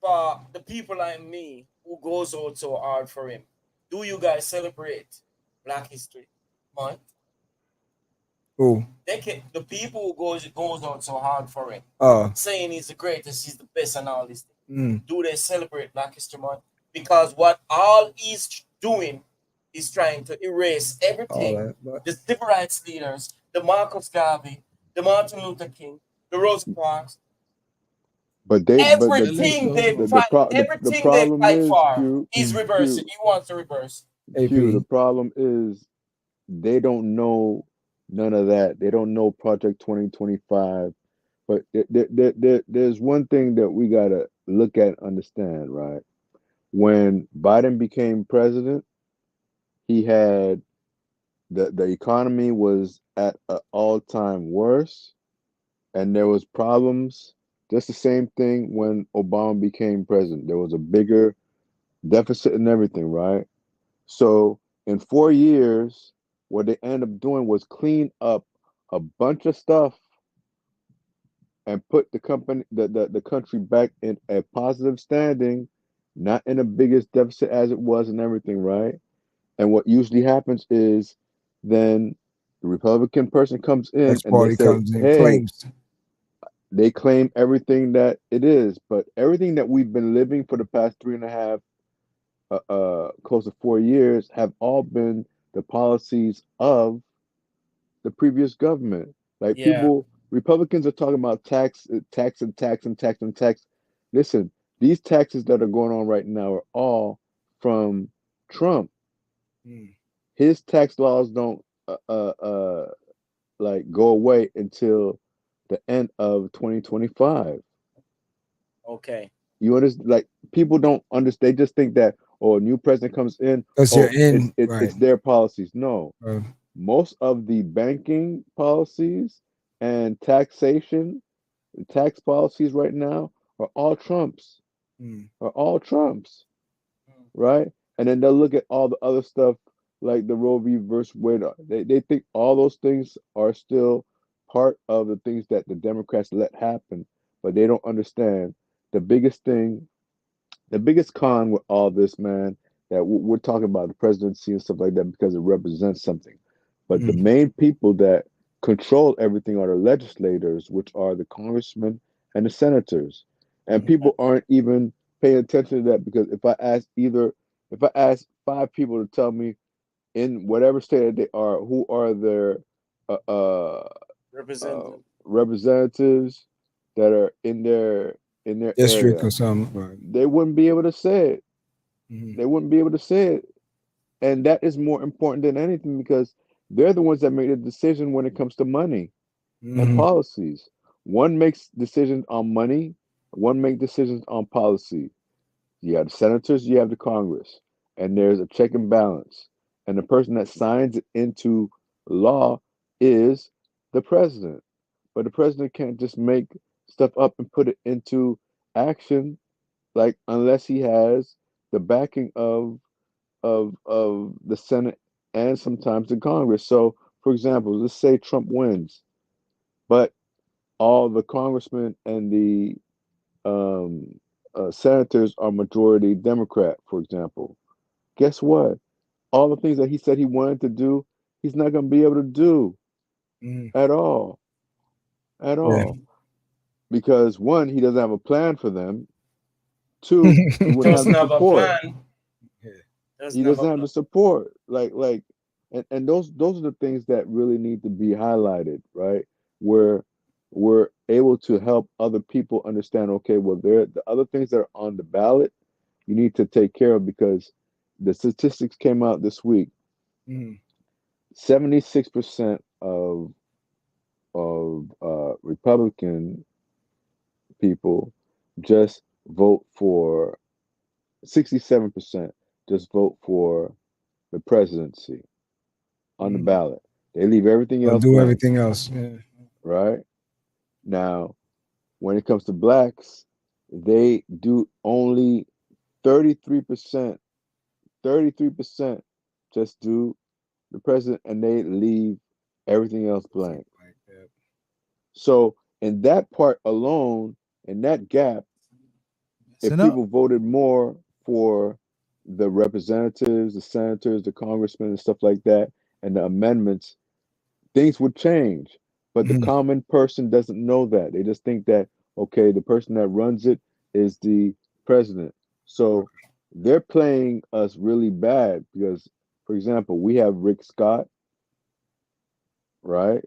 For the people like me who goes out so hard for him, do you guys celebrate Black History Month? Who? The people who goes out so hard for him, saying he's the greatest, he's the best, and all this thing. Do they celebrate Black History Month? Because what all he's doing is trying to erase everything. The civil rights leaders, the Marcus Garvey, the Martin Luther King, the Rosa Parks. But they everything they fight for is reversing. He wants to reverse. The problem is they don't know none of that. They don't know Project 2025. But there's one thing that we gotta look at and understand, right? When Biden became president, he had the economy was at an all-time worst, and there was problems. Just the same thing when Obama became president. There was a bigger deficit and everything, right? So in 4 years, what they ended up doing was clean up a bunch of stuff and put the country back in a positive standing, not in the biggest deficit as it was and everything, right? And what usually happens is then the Republican person comes in and they say, hey, they claim everything that it is, but everything that we've been living for the past 3.5, close to 4 years have all been the policies of the previous government. Like Republicans are talking about tax. Listen, these taxes that are going on right now are all from Trump. His tax laws don't like go away until the end of 2025. Okay. You understand? Like people don't understand. They just think that a new president comes in. It's their policies. No, most of the banking policies and taxation, tax policies right now are all Trump's. Right? And then they'll look at all the other stuff like the Roe v. Wade. They think all those things are still part of the things that the Democrats let happen, but they don't understand the biggest con with all this, man, that we're talking about the presidency and stuff like that because it represents something. But the main people that control everything are the legislators, which are the congressmen and the senators. And people aren't even paying attention to that because if I ask 5 people to tell me in whatever state that they are, who are their representatives that are in their district area, or something, they wouldn't be able to say it. They wouldn't be able to say it. And that is more important than anything because they're the ones that make the decision when it comes to money and policies. One makes decisions on money, one makes decisions on policy. You have the senators, you have the Congress, and there's a check and balance. And the person that signs it into law is the president. But the president can't just make stuff up and put it into action, like unless he has the backing of the Senate and sometimes the Congress. So, for example, let's say Trump wins, but all the congressmen and the senators are majority Democrat, for example. Guess what? All the things that he said he wanted to do, he's not going to be able to do at all. At all. Because one, he doesn't have a plan for them. Two, he wouldn't have Doesn't the have a support. plan. He doesn't have the support. And those are the things that really need to be highlighted, right? Where we're able to help other people understand, okay, well, the other things that are on the ballot you need to take care of, because the statistics came out this week. 76% of Republican people just vote for 67% just vote for the presidency on the ballot. They leave everything else do blank, everything else. Yeah. right? Now, when it comes to blacks, they do only 33%, 33% just do the president, and they leave everything else blank. So in that part alone, in that gap, if people voted more for the representatives, the senators, the congressmen, and stuff like that, and the amendments, things would change. But the common person doesn't know that. They just think that, okay, the person that runs it is the president. So they're playing us really bad because, for example, we have Rick Scott, right?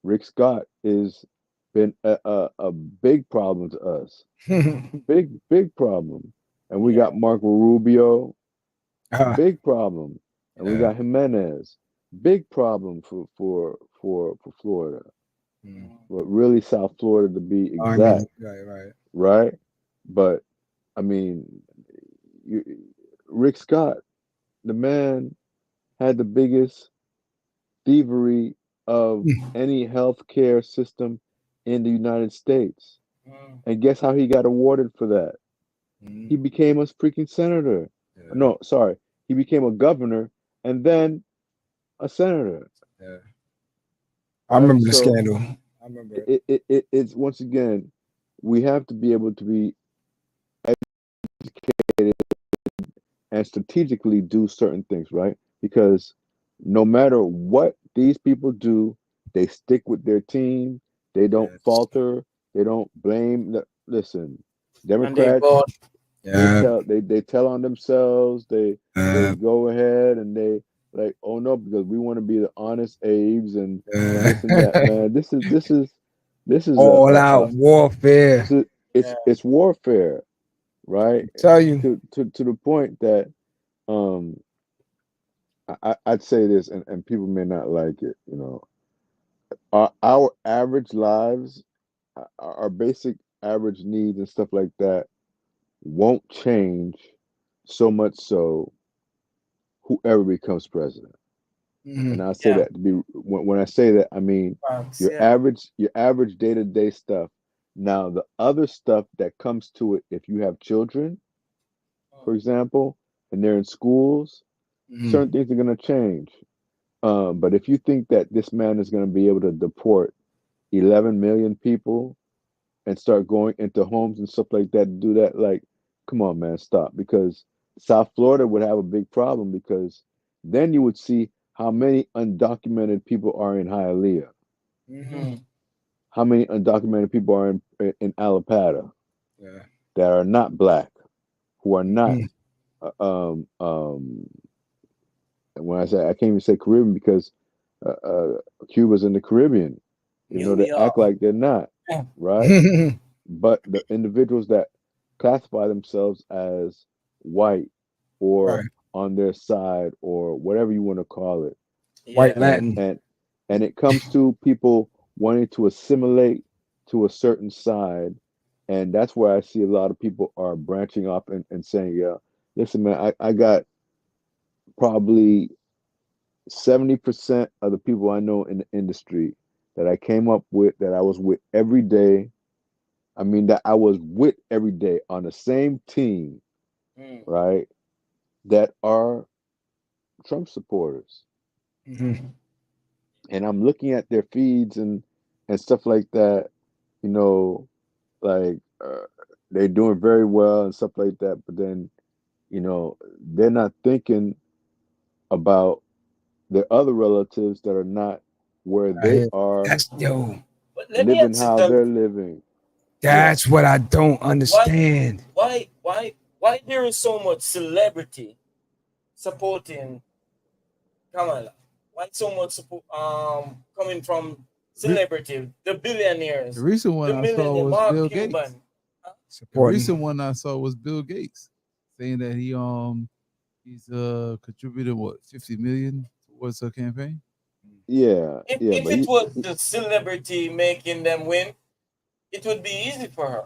Rick Scott is been a big problem to us. Big problem. And we got Marco Rubio, big problem. And we got Jimenez, big problem for Florida. But really South Florida to be exact. Right? But I mean, Rick Scott, the man had the biggest thievery of any healthcare system in the United States. And guess how he got awarded for that? He became a freaking senator. No, sorry. He became a governor and then a senator. I remember the scandal. I remember it's once again, we have to be able to be educated and strategically do certain things, right? Because no matter what these people do, they stick with their team. They don't falter. They don't blame. Listen, Democrats. They tell on themselves. They go ahead and they like, oh no, because we want to be the honest Abe's and this and that. Man, this is all out warfare. It's warfare, right? I tell you to the point that I'd say this, and people may not like it. You know, our average lives, our basic average needs and stuff like that won't change so much so whoever becomes president. And I say that to be when I say that, I mean your average day-to-day stuff. Now the other stuff that comes to it, if you have children, for example, and they're in schools, certain things are going to change. But if you think that this man is going to be able to deport 11 million people and start going into homes and stuff like that to do that, like, come on, man, stop. Because South Florida would have a big problem, because then you would see how many undocumented people are in Hialeah. How many undocumented people are in Alapata that are not black, who are not and when I say, I can't even say Caribbean because Cuba's in the Caribbean. You know, they act like they're not, right? But the individuals that classify themselves as white or on their side or whatever you want to call it, white Latin, and it comes to people wanting to assimilate to a certain side, and that's where I see a lot of people are branching off and saying, yeah, listen, man, I got probably 70% of the people I know in the industry that I came up with, that I was with every day. I mean, that I was with every day on the same team, right? That are Trump supporters. And I'm looking at their feeds and stuff like that, you know, like they're doing very well and stuff like that. But then, you know, they're not thinking about the other relatives that are not where I they hear are that's yo. But let me living ask you how they're something. living. Yeah. That's what I don't Why, understand. why there is so much celebrity supporting Kamala? Why so much support coming from Re- celebrity, the The billionaires, recent one the I saw millionaire, was Mark Bill Gates. Cuban? Huh? The recent Supporting. one I saw was Bill Gates saying that he's contributed what 50 million towards her campaign. Yeah. Yeah. If But it was the celebrity making them win, it would be easy for her.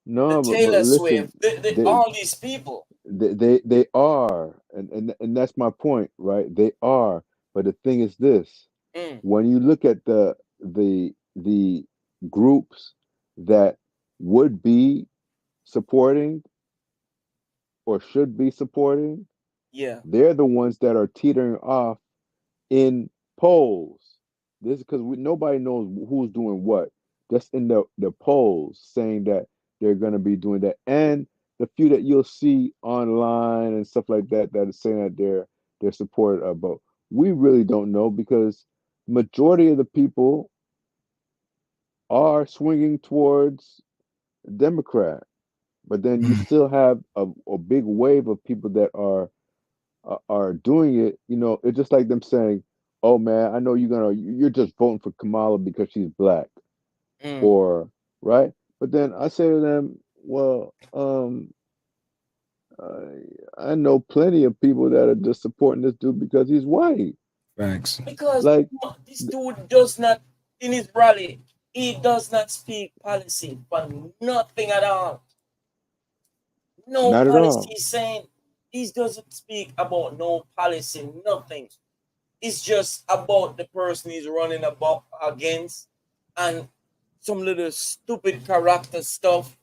The no, but Taylor listen, Swift, they all these people. they are, and that's my point, right? They are. But the thing is this: Mm, when you look at the groups that would be supporting or should be supporting, yeah. they're the ones that are teetering off in polls. This is because nobody knows who's doing what. Just in the polls saying that they're going to be doing that, and the few that you'll see online and stuff like that that is saying that they're supported of. But we really don't know because majority of the people are swinging towards Democrat. But then you Mm. still have a big wave of people that are doing it. You know, it's just like them saying, "Oh man, I know you're just voting for Kamala because she's black," Mm. or right. But then I say to them, "Well, I know plenty of people that are just supporting this dude because he's white." Facts. Because Like, this dude does not, in his rally, he does not speak policy for nothing at all. No not at policy all. is saying he doesn't speak about no policy, nothing. It's just about the person he's running about against and some little stupid character stuff,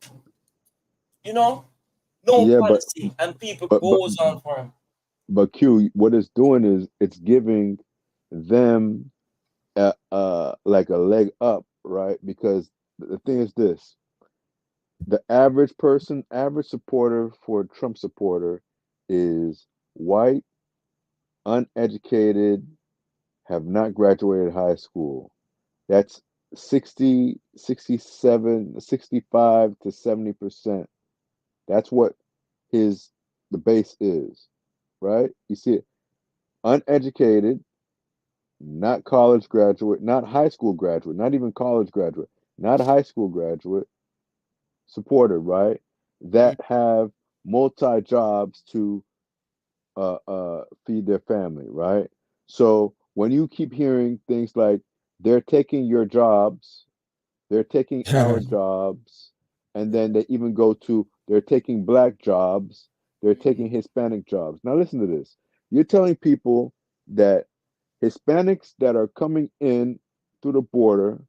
you know? No Yeah, policy. And people but but goes on for him. but Q, what it's doing is it's giving them like a leg up, right? Because the thing is this: the average person, average supporter for a Trump supporter is white, uneducated, have not graduated high school. That's 60, 67, 65 to 70%. That's what his the base is, right? You see it, uneducated, not college graduate, not high school graduate, not even college graduate, not a high school graduate, supporter, right? Mm. That have multi jobs to feed their family, right? So when you keep hearing things like they're taking your jobs, they're taking our jobs, and then they even go to they're taking black jobs, they're taking Hispanic jobs. Now listen to this. You're telling people that Hispanics that are coming in through the border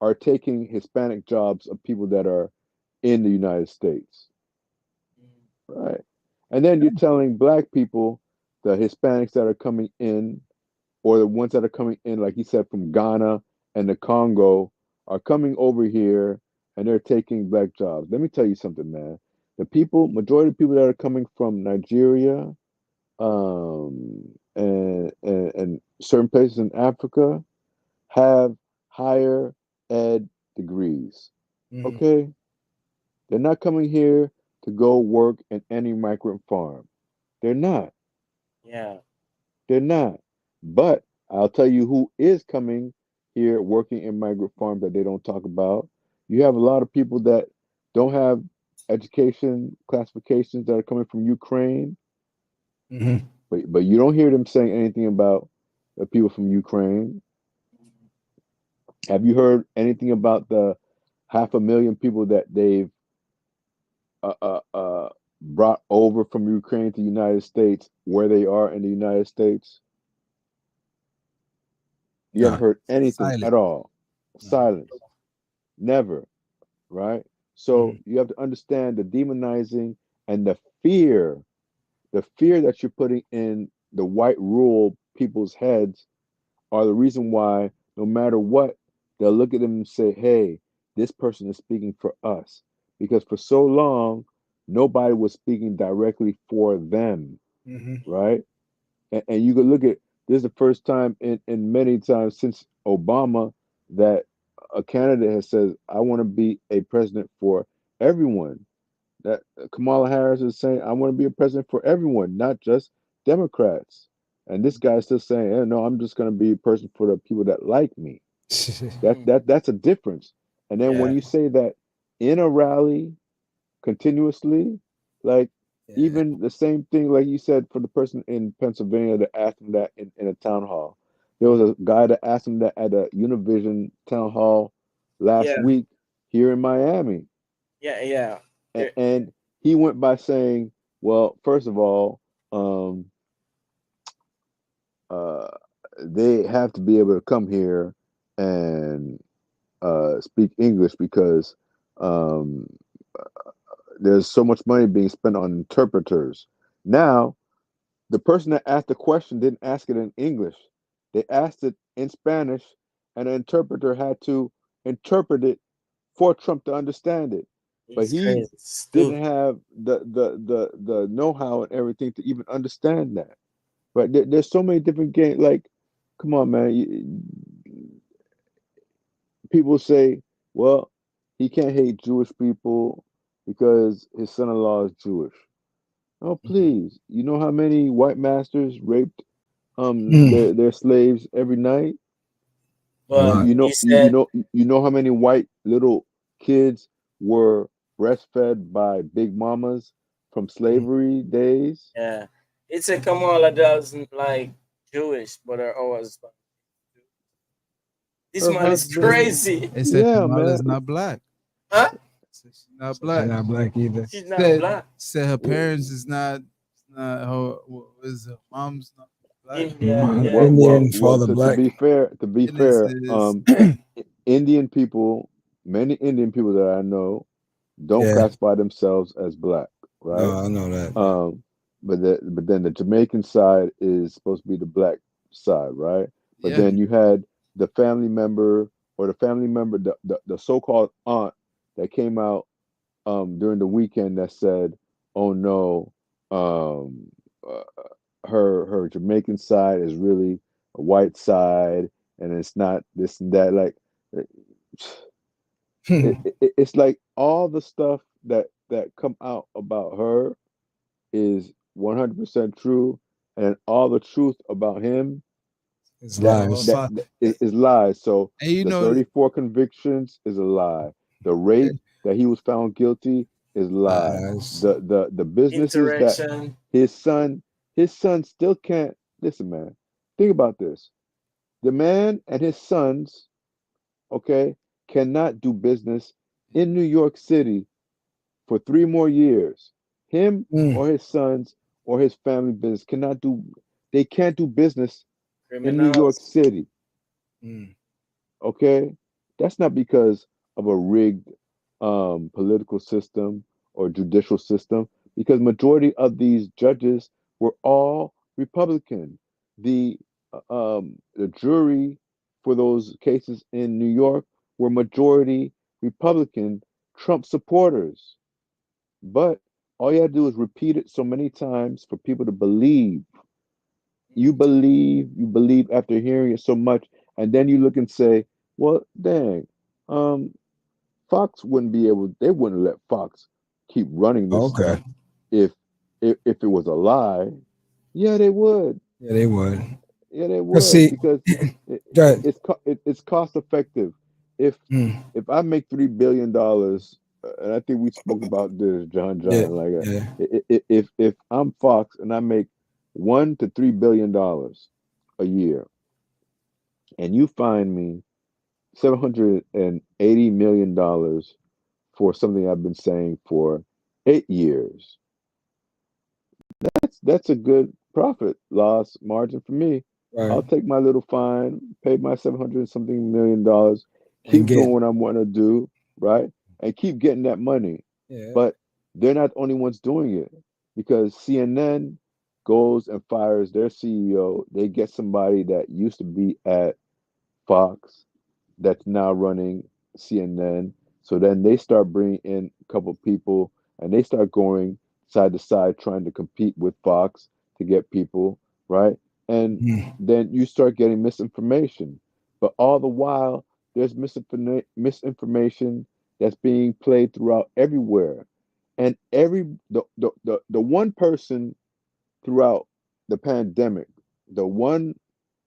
are taking Hispanic jobs of people that are in the United States, right? And then you're telling black people, the Hispanics that are coming in, or the ones that are coming in, like you said, from Ghana and the Congo, are coming over here and they're taking black jobs. Let me tell you something, man. The people, majority of people that are coming from Nigeria, and certain places in Africa have higher ed degrees. Mhm. Okay, they're not coming here to go work in any migrant farm. They're not. Yeah. They're not. But I'll tell you who is coming here working in migrant farms that they don't talk about. You have a lot of people that don't have education classifications that are coming from Ukraine, Mhm. but you don't hear them saying anything about the people from Ukraine. Have you heard anything about the 500,000 people that they've uh, uh, uh, brought over from Ukraine to the United States, where they are in the United States? You Nah. haven't heard anything Silent. at all. Nah. Silence. Never, right? So Mhm. you have to understand the demonizing and the fear that you're putting in the white rural people's heads are the reason why no matter what, they'll look at them and say, hey, this person is speaking for us. Because for so long, nobody was speaking directly for them, Mhm. right? And you could look at this is the first time in many times since Obama that a candidate has said, I want to be a president for everyone. That Kamala Harris is saying, I want to be a president for everyone, not just Democrats. And this guy's still saying, no, I'm just going to be a person for the people that like me. That's a difference. And then when Yeah. you say that in a rally continuously, like even the same thing, like you said, for the person in Pennsylvania that asked him that in a town hall. There was a guy that asked him that at a Univision town hall last Yeah. week here in Miami. Yeah. Yeah. And he went by saying, well, first of all, uh, they have to be able to come here and speak English because um, there's so much money being spent on interpreters. Now, the person that asked the question didn't ask it in English. They asked it in Spanish, and an interpreter had to interpret it for Trump to understand it. But It's he crazy. didn't Stupid. have the know-how and everything to even understand that. Right? There's so many different games. Like, come on, man. People say, well, he can't hate Jewish people because his son-in-law is Jewish. Oh, please. You know how many white masters raped their slaves every night? But You he know said, you know how many white little kids were breastfed by big mamas from slavery days? yeah, he said Kamala doesn't like Jewish, but her husband. This Her man is husband, crazy. They said yeah, man. Kamala's not black. Huh? Said she's not She's black. not black either. She's not Said black. said her parents is not her. What was her mom's not black? India, yeah. Indian, father To black. be fair, And this is Indian people, many Indian people that I know, don't Yeah, classify themselves as black, right? no, I know that. Um, but then the Jamaican side is supposed to be the black side, right? But yeah. then you had the family member or the so-called aunt that came out during the weekend that said, "Oh no, um, uh, her Jamaican side is really a white side, and it's not this and that." Like, it's like all the stuff that come out about her is 100% true, and all the truth about him It's that Well, lies. is lies. So and you the know, 34 convictions is a lie. The rape and that he was found guilty is a lie. Lies. The businesses that Interaction. his son still can't listen, man. Think about this. The man and his sons, okay, cannot do business in New York City for 3 more years. Him Mm. or his sons or his family business cannot do. They can't do business in New York Criminals. City. Mm. Okay, that's not because of a rigged political system or judicial system. Because majority of these judges were all Republican. The the jury for those cases in New York were majority Republican Trump supporters. But all you have to do is repeat it so many times for people to believe. You believe after hearing it so much, and then you look and say, well, dang, um, Fox wouldn't be able, they wouldn't let Fox keep running this stuff Okay. if if it was a lie. Yeah, they would. Yeah, they would. Yeah, they Cause would see, because that. it's cost effective. If Mm. if I make $3 billion, and I think we spoke about this, Yeah, John, like yeah. if I'm Fox and I make $1 to $3 billion a year, and you find me $780 million for something I've been saying for 8 years, that's a good profit loss margin for me. Right. I'll take my little fine, pay my 700 something $1 million, And keep get. doing what I want to do, right? And keep getting that money. Yeah. But they're not the only ones doing it because CNN goes and fires their CEO. They get somebody that used to be at Fox that's now running CNN. So then they start bringing in a couple people and they start going side to side trying to compete with Fox to get people, right? And then you start getting misinformation. But all the while, there's misinformation that's being played throughout everywhere. And the one person throughout the pandemic, the one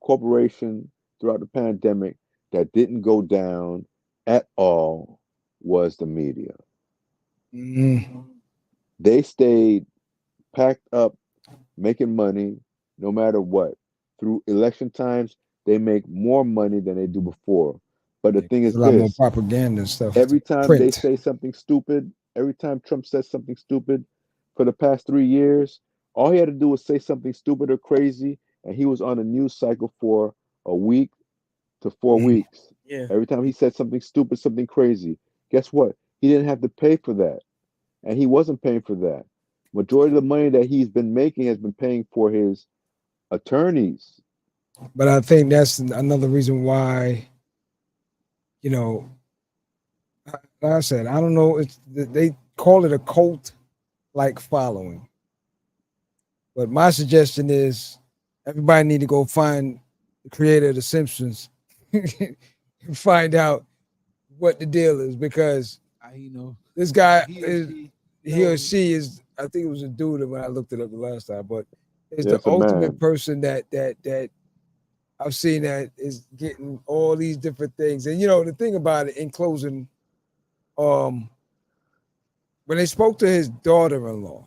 corporation throughout the pandemic that didn't go down at all was the media. They stayed packed up, making money no matter what. Through election times, they make more money than they do before. But the thing There's is a lot more this: propaganda and stuff. every time they Print. say something stupid, every time Trump says something stupid for the past 3 years, all he had to do was say something stupid or crazy, and he was on a news cycle for a week to 4 weeks. Yeah. Every time he said something stupid, something crazy, guess what? He didn't have to pay for that. And he wasn't paying for that. Majority of the money that he's been making has been paying for his attorneys. But I think that's another reason why, you know, like I said, I don't know. They call it a cult like following. But my suggestion is everybody need to go find the creator of The Simpsons and find out what the deal is, because this guy he or she is, I think it was a dude when I looked it up the last time, but it's Yeah, the it's a ultimate man. person that I've seen that is getting all these different things. And the thing about it, in closing, when they spoke to his daughter-in-law,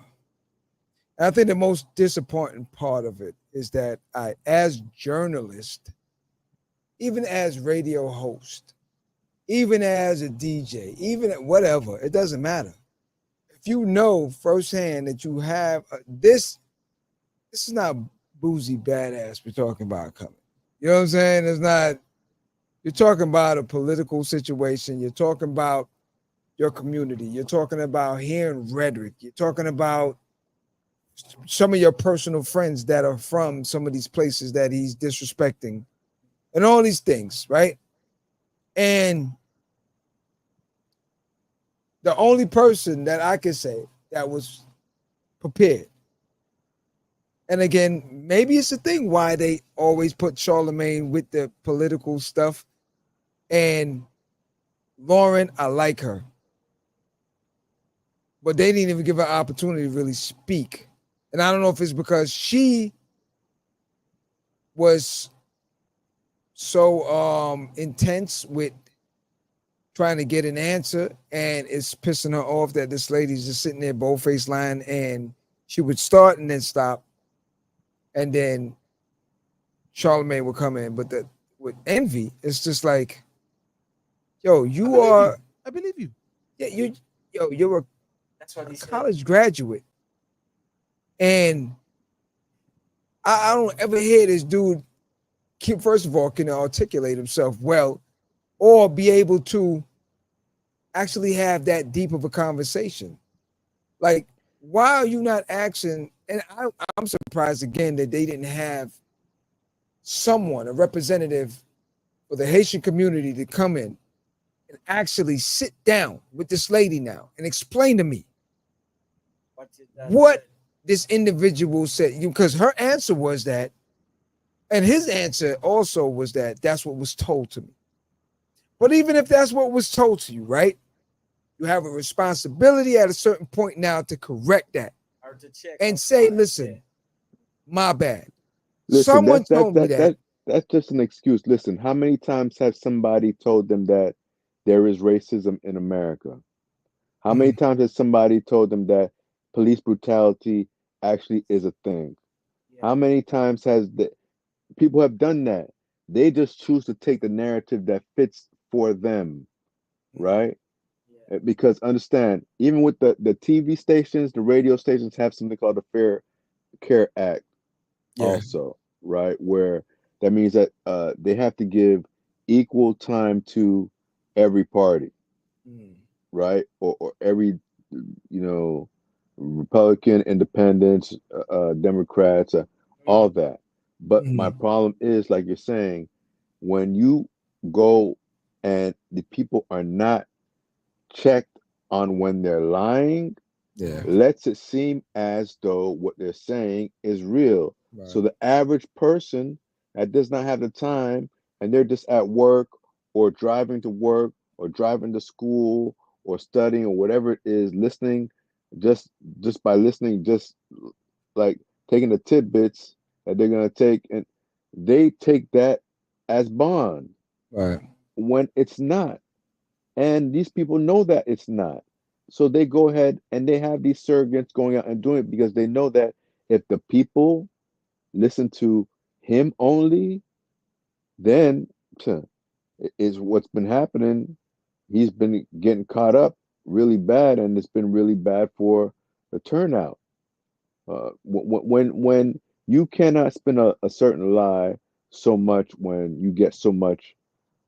I think the most disappointing part of it is that as journalist, even as radio host, even as a DJ, even whatever, it doesn't matter. If you know firsthand that you have this is not boozy badass we're talking about coming. You know what I'm saying? It's not. You're talking about a political situation. You're talking about your community. You're talking about hearing rhetoric. You're talking about some of your personal friends that are from some of these places that he's disrespecting and all these things, right? And the only person that I could say that was prepared, and again, maybe it's a thing why they always put Charlemagne with the political stuff, and Lauren, I like her, but they didn't even give her an opportunity to really speak. And I don't know if it's because she was so intense with trying to get an answer, and it's pissing her off that this lady's just sitting there bold-faced lying, and she would start and then stop, and then Charlemagne would come in. But with Envy, it's just like, yo, I believe you. Yeah, you're a That's what he said. college graduate, and I don't ever hear this dude, first of all, can articulate himself well, or be able to actually have that deep of a conversation. Like, why are you not asking? And I'm surprised again that they didn't have someone, a representative for the Haitian community, to come in and actually sit down with this lady now and explain to me what this individual said. Because her answer was that, and his answer also was that that's what was told to me. But even if that's what was told to you, right? You have a responsibility at a certain point now to correct that and say, listen, my bad. Listen, Someone told me that. That's just an excuse. Listen, how many times have somebody told them that there is racism in America? How many times has somebody told them that police brutality actually is a thing? How many times has people have done that? They just choose to take the narrative that fits for them, right? Because understand, even with the TV stations, the radio stations have something called the Fair Care Act also, right? Where that means that they have to give equal time to every party, right? Or every, Republican, Independents, Democrats, all that. But my problem is, like you're saying, when you go and the people are not checked on when they're lying, lets it seem as though what they're saying is real. Right. So the average person that does not have the time and they're just at work or driving to work or driving to school or studying or whatever it is, listening, just by listening, just like taking the tidbits that they're gonna take, and they take that as bond Right. when it's not. And these people know that it's not. So they go ahead and they have these surrogates going out and doing it because they know that if the people listen to him only, then is what's been happening. He's been getting caught up really bad, and it's been really bad for the turnout. When you cannot spin a certain lie so much when you get so much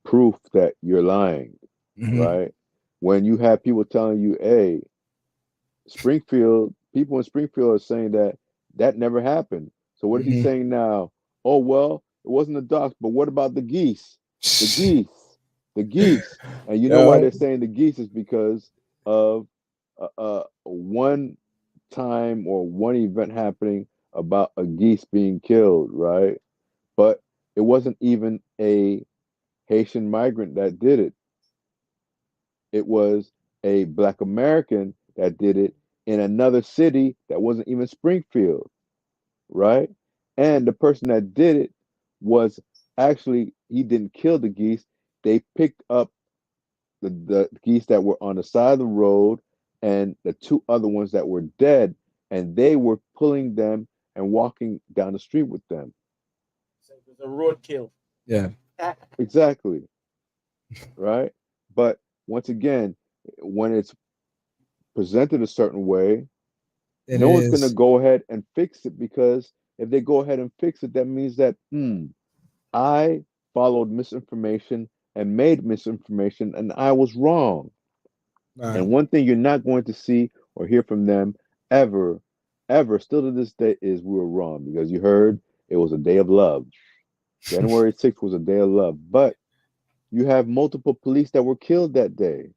proof that you're lying, right? When you have people telling you, "Hey, Springfield, people in Springfield are saying that that never happened." So what is he saying now? Oh, well, it wasn't the ducks, but what about the geese? The geese, the geese. And you know why they're saying the geese is because of one time or one event happening about a geese being killed, right? But it wasn't even a Haitian migrant that did it. It was a Black American that did it in another city that wasn't even Springfield, right? And the person that did it was actually, he didn't kill the geese. They picked up the geese that were on the side of the road and the two other ones that were dead, and they were pulling them and walking down the street with them. So it was a roadkill. Yeah. Exactly. Right? But once again, when it's presented a certain way, no one's going to go ahead and fix it, because if they go ahead and fix it, that means that I followed misinformation and made misinformation, and I was wrong. Right. And one thing you're not going to see or hear from them ever, still to this day, is we were wrong, because you heard it was a day of love. January 6th was a day of love, but you have multiple police that were killed that day.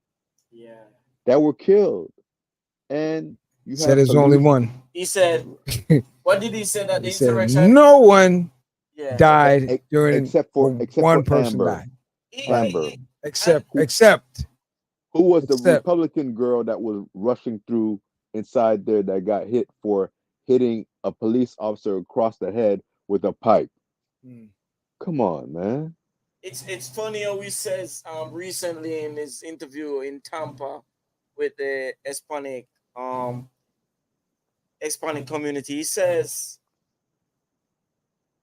Yeah. That were killed, and you Said have there's only one. He said, what did he say that the He said insurrection? no one died during except for one person Amber. died. Amber. Except who was the Republican girl that was rushing through inside there that got hit for hitting a police officer across the head with a pipe? Come on, man. It's funny how he says recently in his interview in Tampa with the Hispanic community, he says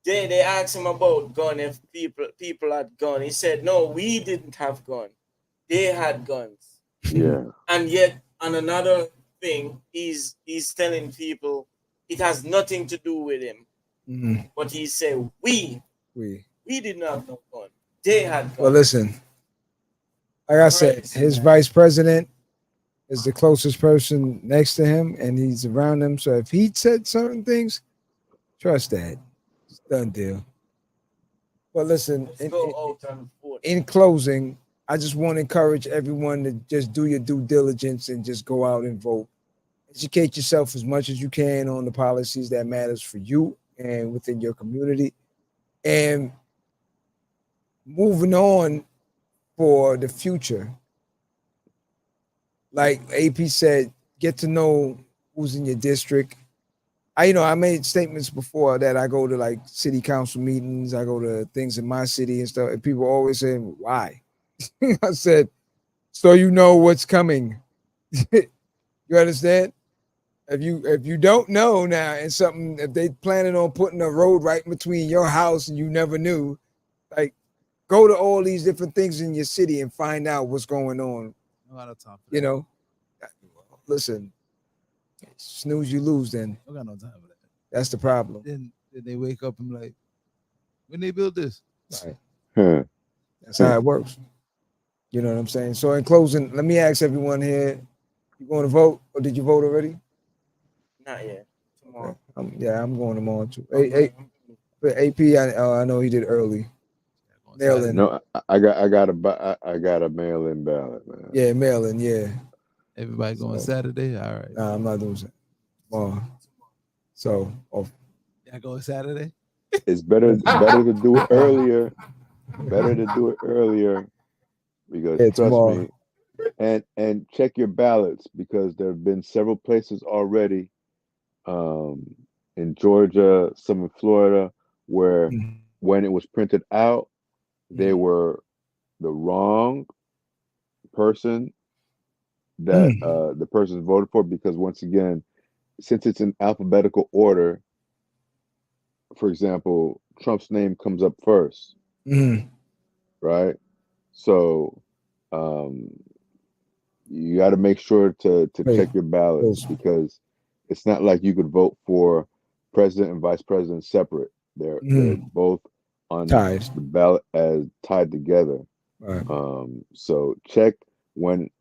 they asked him about gun, if people had gun. He said, no, we didn't have gun. They had guns. Yeah. And yet on another thing, he's telling people it has nothing to do with him. But he said we didn't have no gun. They had guns. Well, listen, like I said, his vice president is the closest person next to him, and he's around him. So if he said certain things, trust that. It's done deal. But listen, in closing, I just want to encourage everyone to just do your due diligence and just go out and vote. Educate yourself as much as you can on the policies that matters for you and within your community. And moving on for the future, like AP said, get to know who's in your district. I made statements before that I go to like city council meetings, I go to things in my city and stuff, and people always say, why? I said, so you know what's coming. You understand? If you don't know now, and something, if they planning on putting a road right between your house and you never knew, like, go to all these different things in your city and find out what's going on. No got no time for that. You know, listen, snooze, you lose. Then I got no time for that. That's the problem. Then they wake up and be like, when they build this, right? That's how it works. You know what I'm saying? So in closing, let me ask everyone here: you going to vote, or did you vote already? Not yet. Tomorrow. Okay. I'm going tomorrow too. AP, I know he did early. Mail in. No, I got a mail in ballot, man. Yeah, mail in. Yeah. Everybody going Saturday. All right. Nah, I'm not doing that. Tomorrow. So, I go Saturday. It's better to do it earlier. Better to do it earlier because Yeah, trust tomorrow. me, and check your ballots because there have been several places already, in Georgia, some in Florida, where Mm. when it was printed out, they were the wrong person that the person voted for because once again, since it's in alphabetical order, for example, Trump's name comes up first, Mm. right? So um, you got to make sure to Hey, check your ballots close. because it's not like you could vote for president and vice president separate. They're both on Tied. the ballot as tied together. Right. So check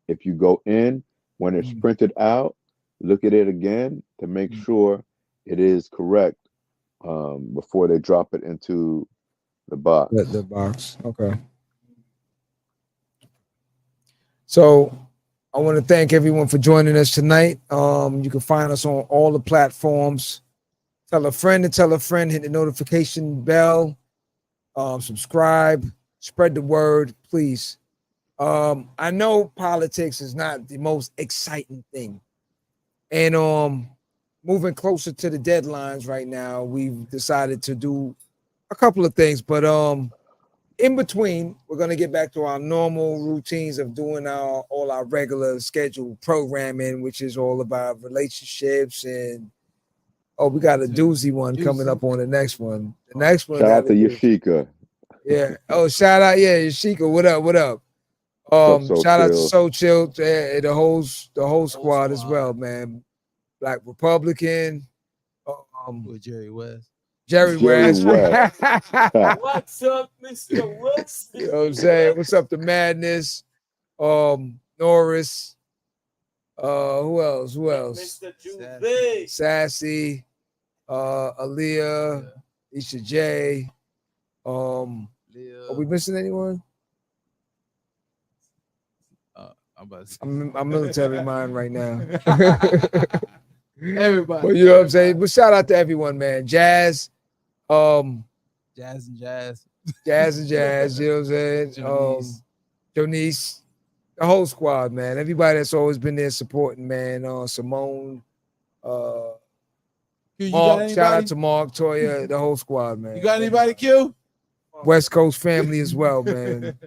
if you go in when it's printed out, look at it again to make sure it is correct before they drop it into the box. The box. Okay. So I want to thank everyone for joining us tonight. You can find us on all the platforms. Tell a friend to tell a friend, hit the notification bell, subscribe, spread the word, please. I know politics is not the most exciting thing. And moving closer to the deadlines right now, we've decided to do a couple of things, but in between, we're going to get back to our normal routines of doing all our regular scheduled programming, which is all about relationships. And we got a doozy one coming up on the next one. The next one, Shout out to Yashika. Yeah. Oh, shout out, Yashika. What up? What up? So Shout out to chill. So Chill, the whole squad as well, man. Black Republican. With Jerry West. Jerry West. West. What's up, Mr. West? You know what I'm saying? What's up to Madness? Norris. Who else? Mr. Juve. Sassy. Aaliyah. Isha J. Are we missing anyone? I'm military mind right now. Everybody. But you know what I'm saying? But shout out to everyone, man. Jazz. Jazz and Jazz. Jazz and Jazz, you know what I'm saying? Jonice. The whole squad, man. Everybody that's always been there supporting, man. Simone. Mark, shout out to Mark, Toya, the whole squad, man. You got anybody, Q? West Coast family as well, man.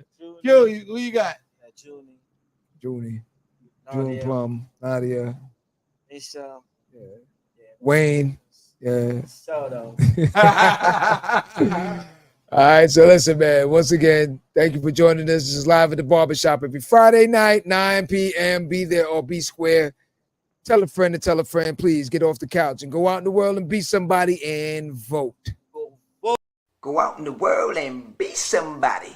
Q, who you got? Junie. June Plum. Nadia. Nisha. Wayne. Yeah. Shout out. All right, so listen, man. Once again, thank you for joining us. This is Live at the Barbershop every Friday night, 9 p.m. Be there or be square. Tell a friend to tell a friend. Please get off the couch and go out in the world and be somebody and vote. Go out in the world and be somebody.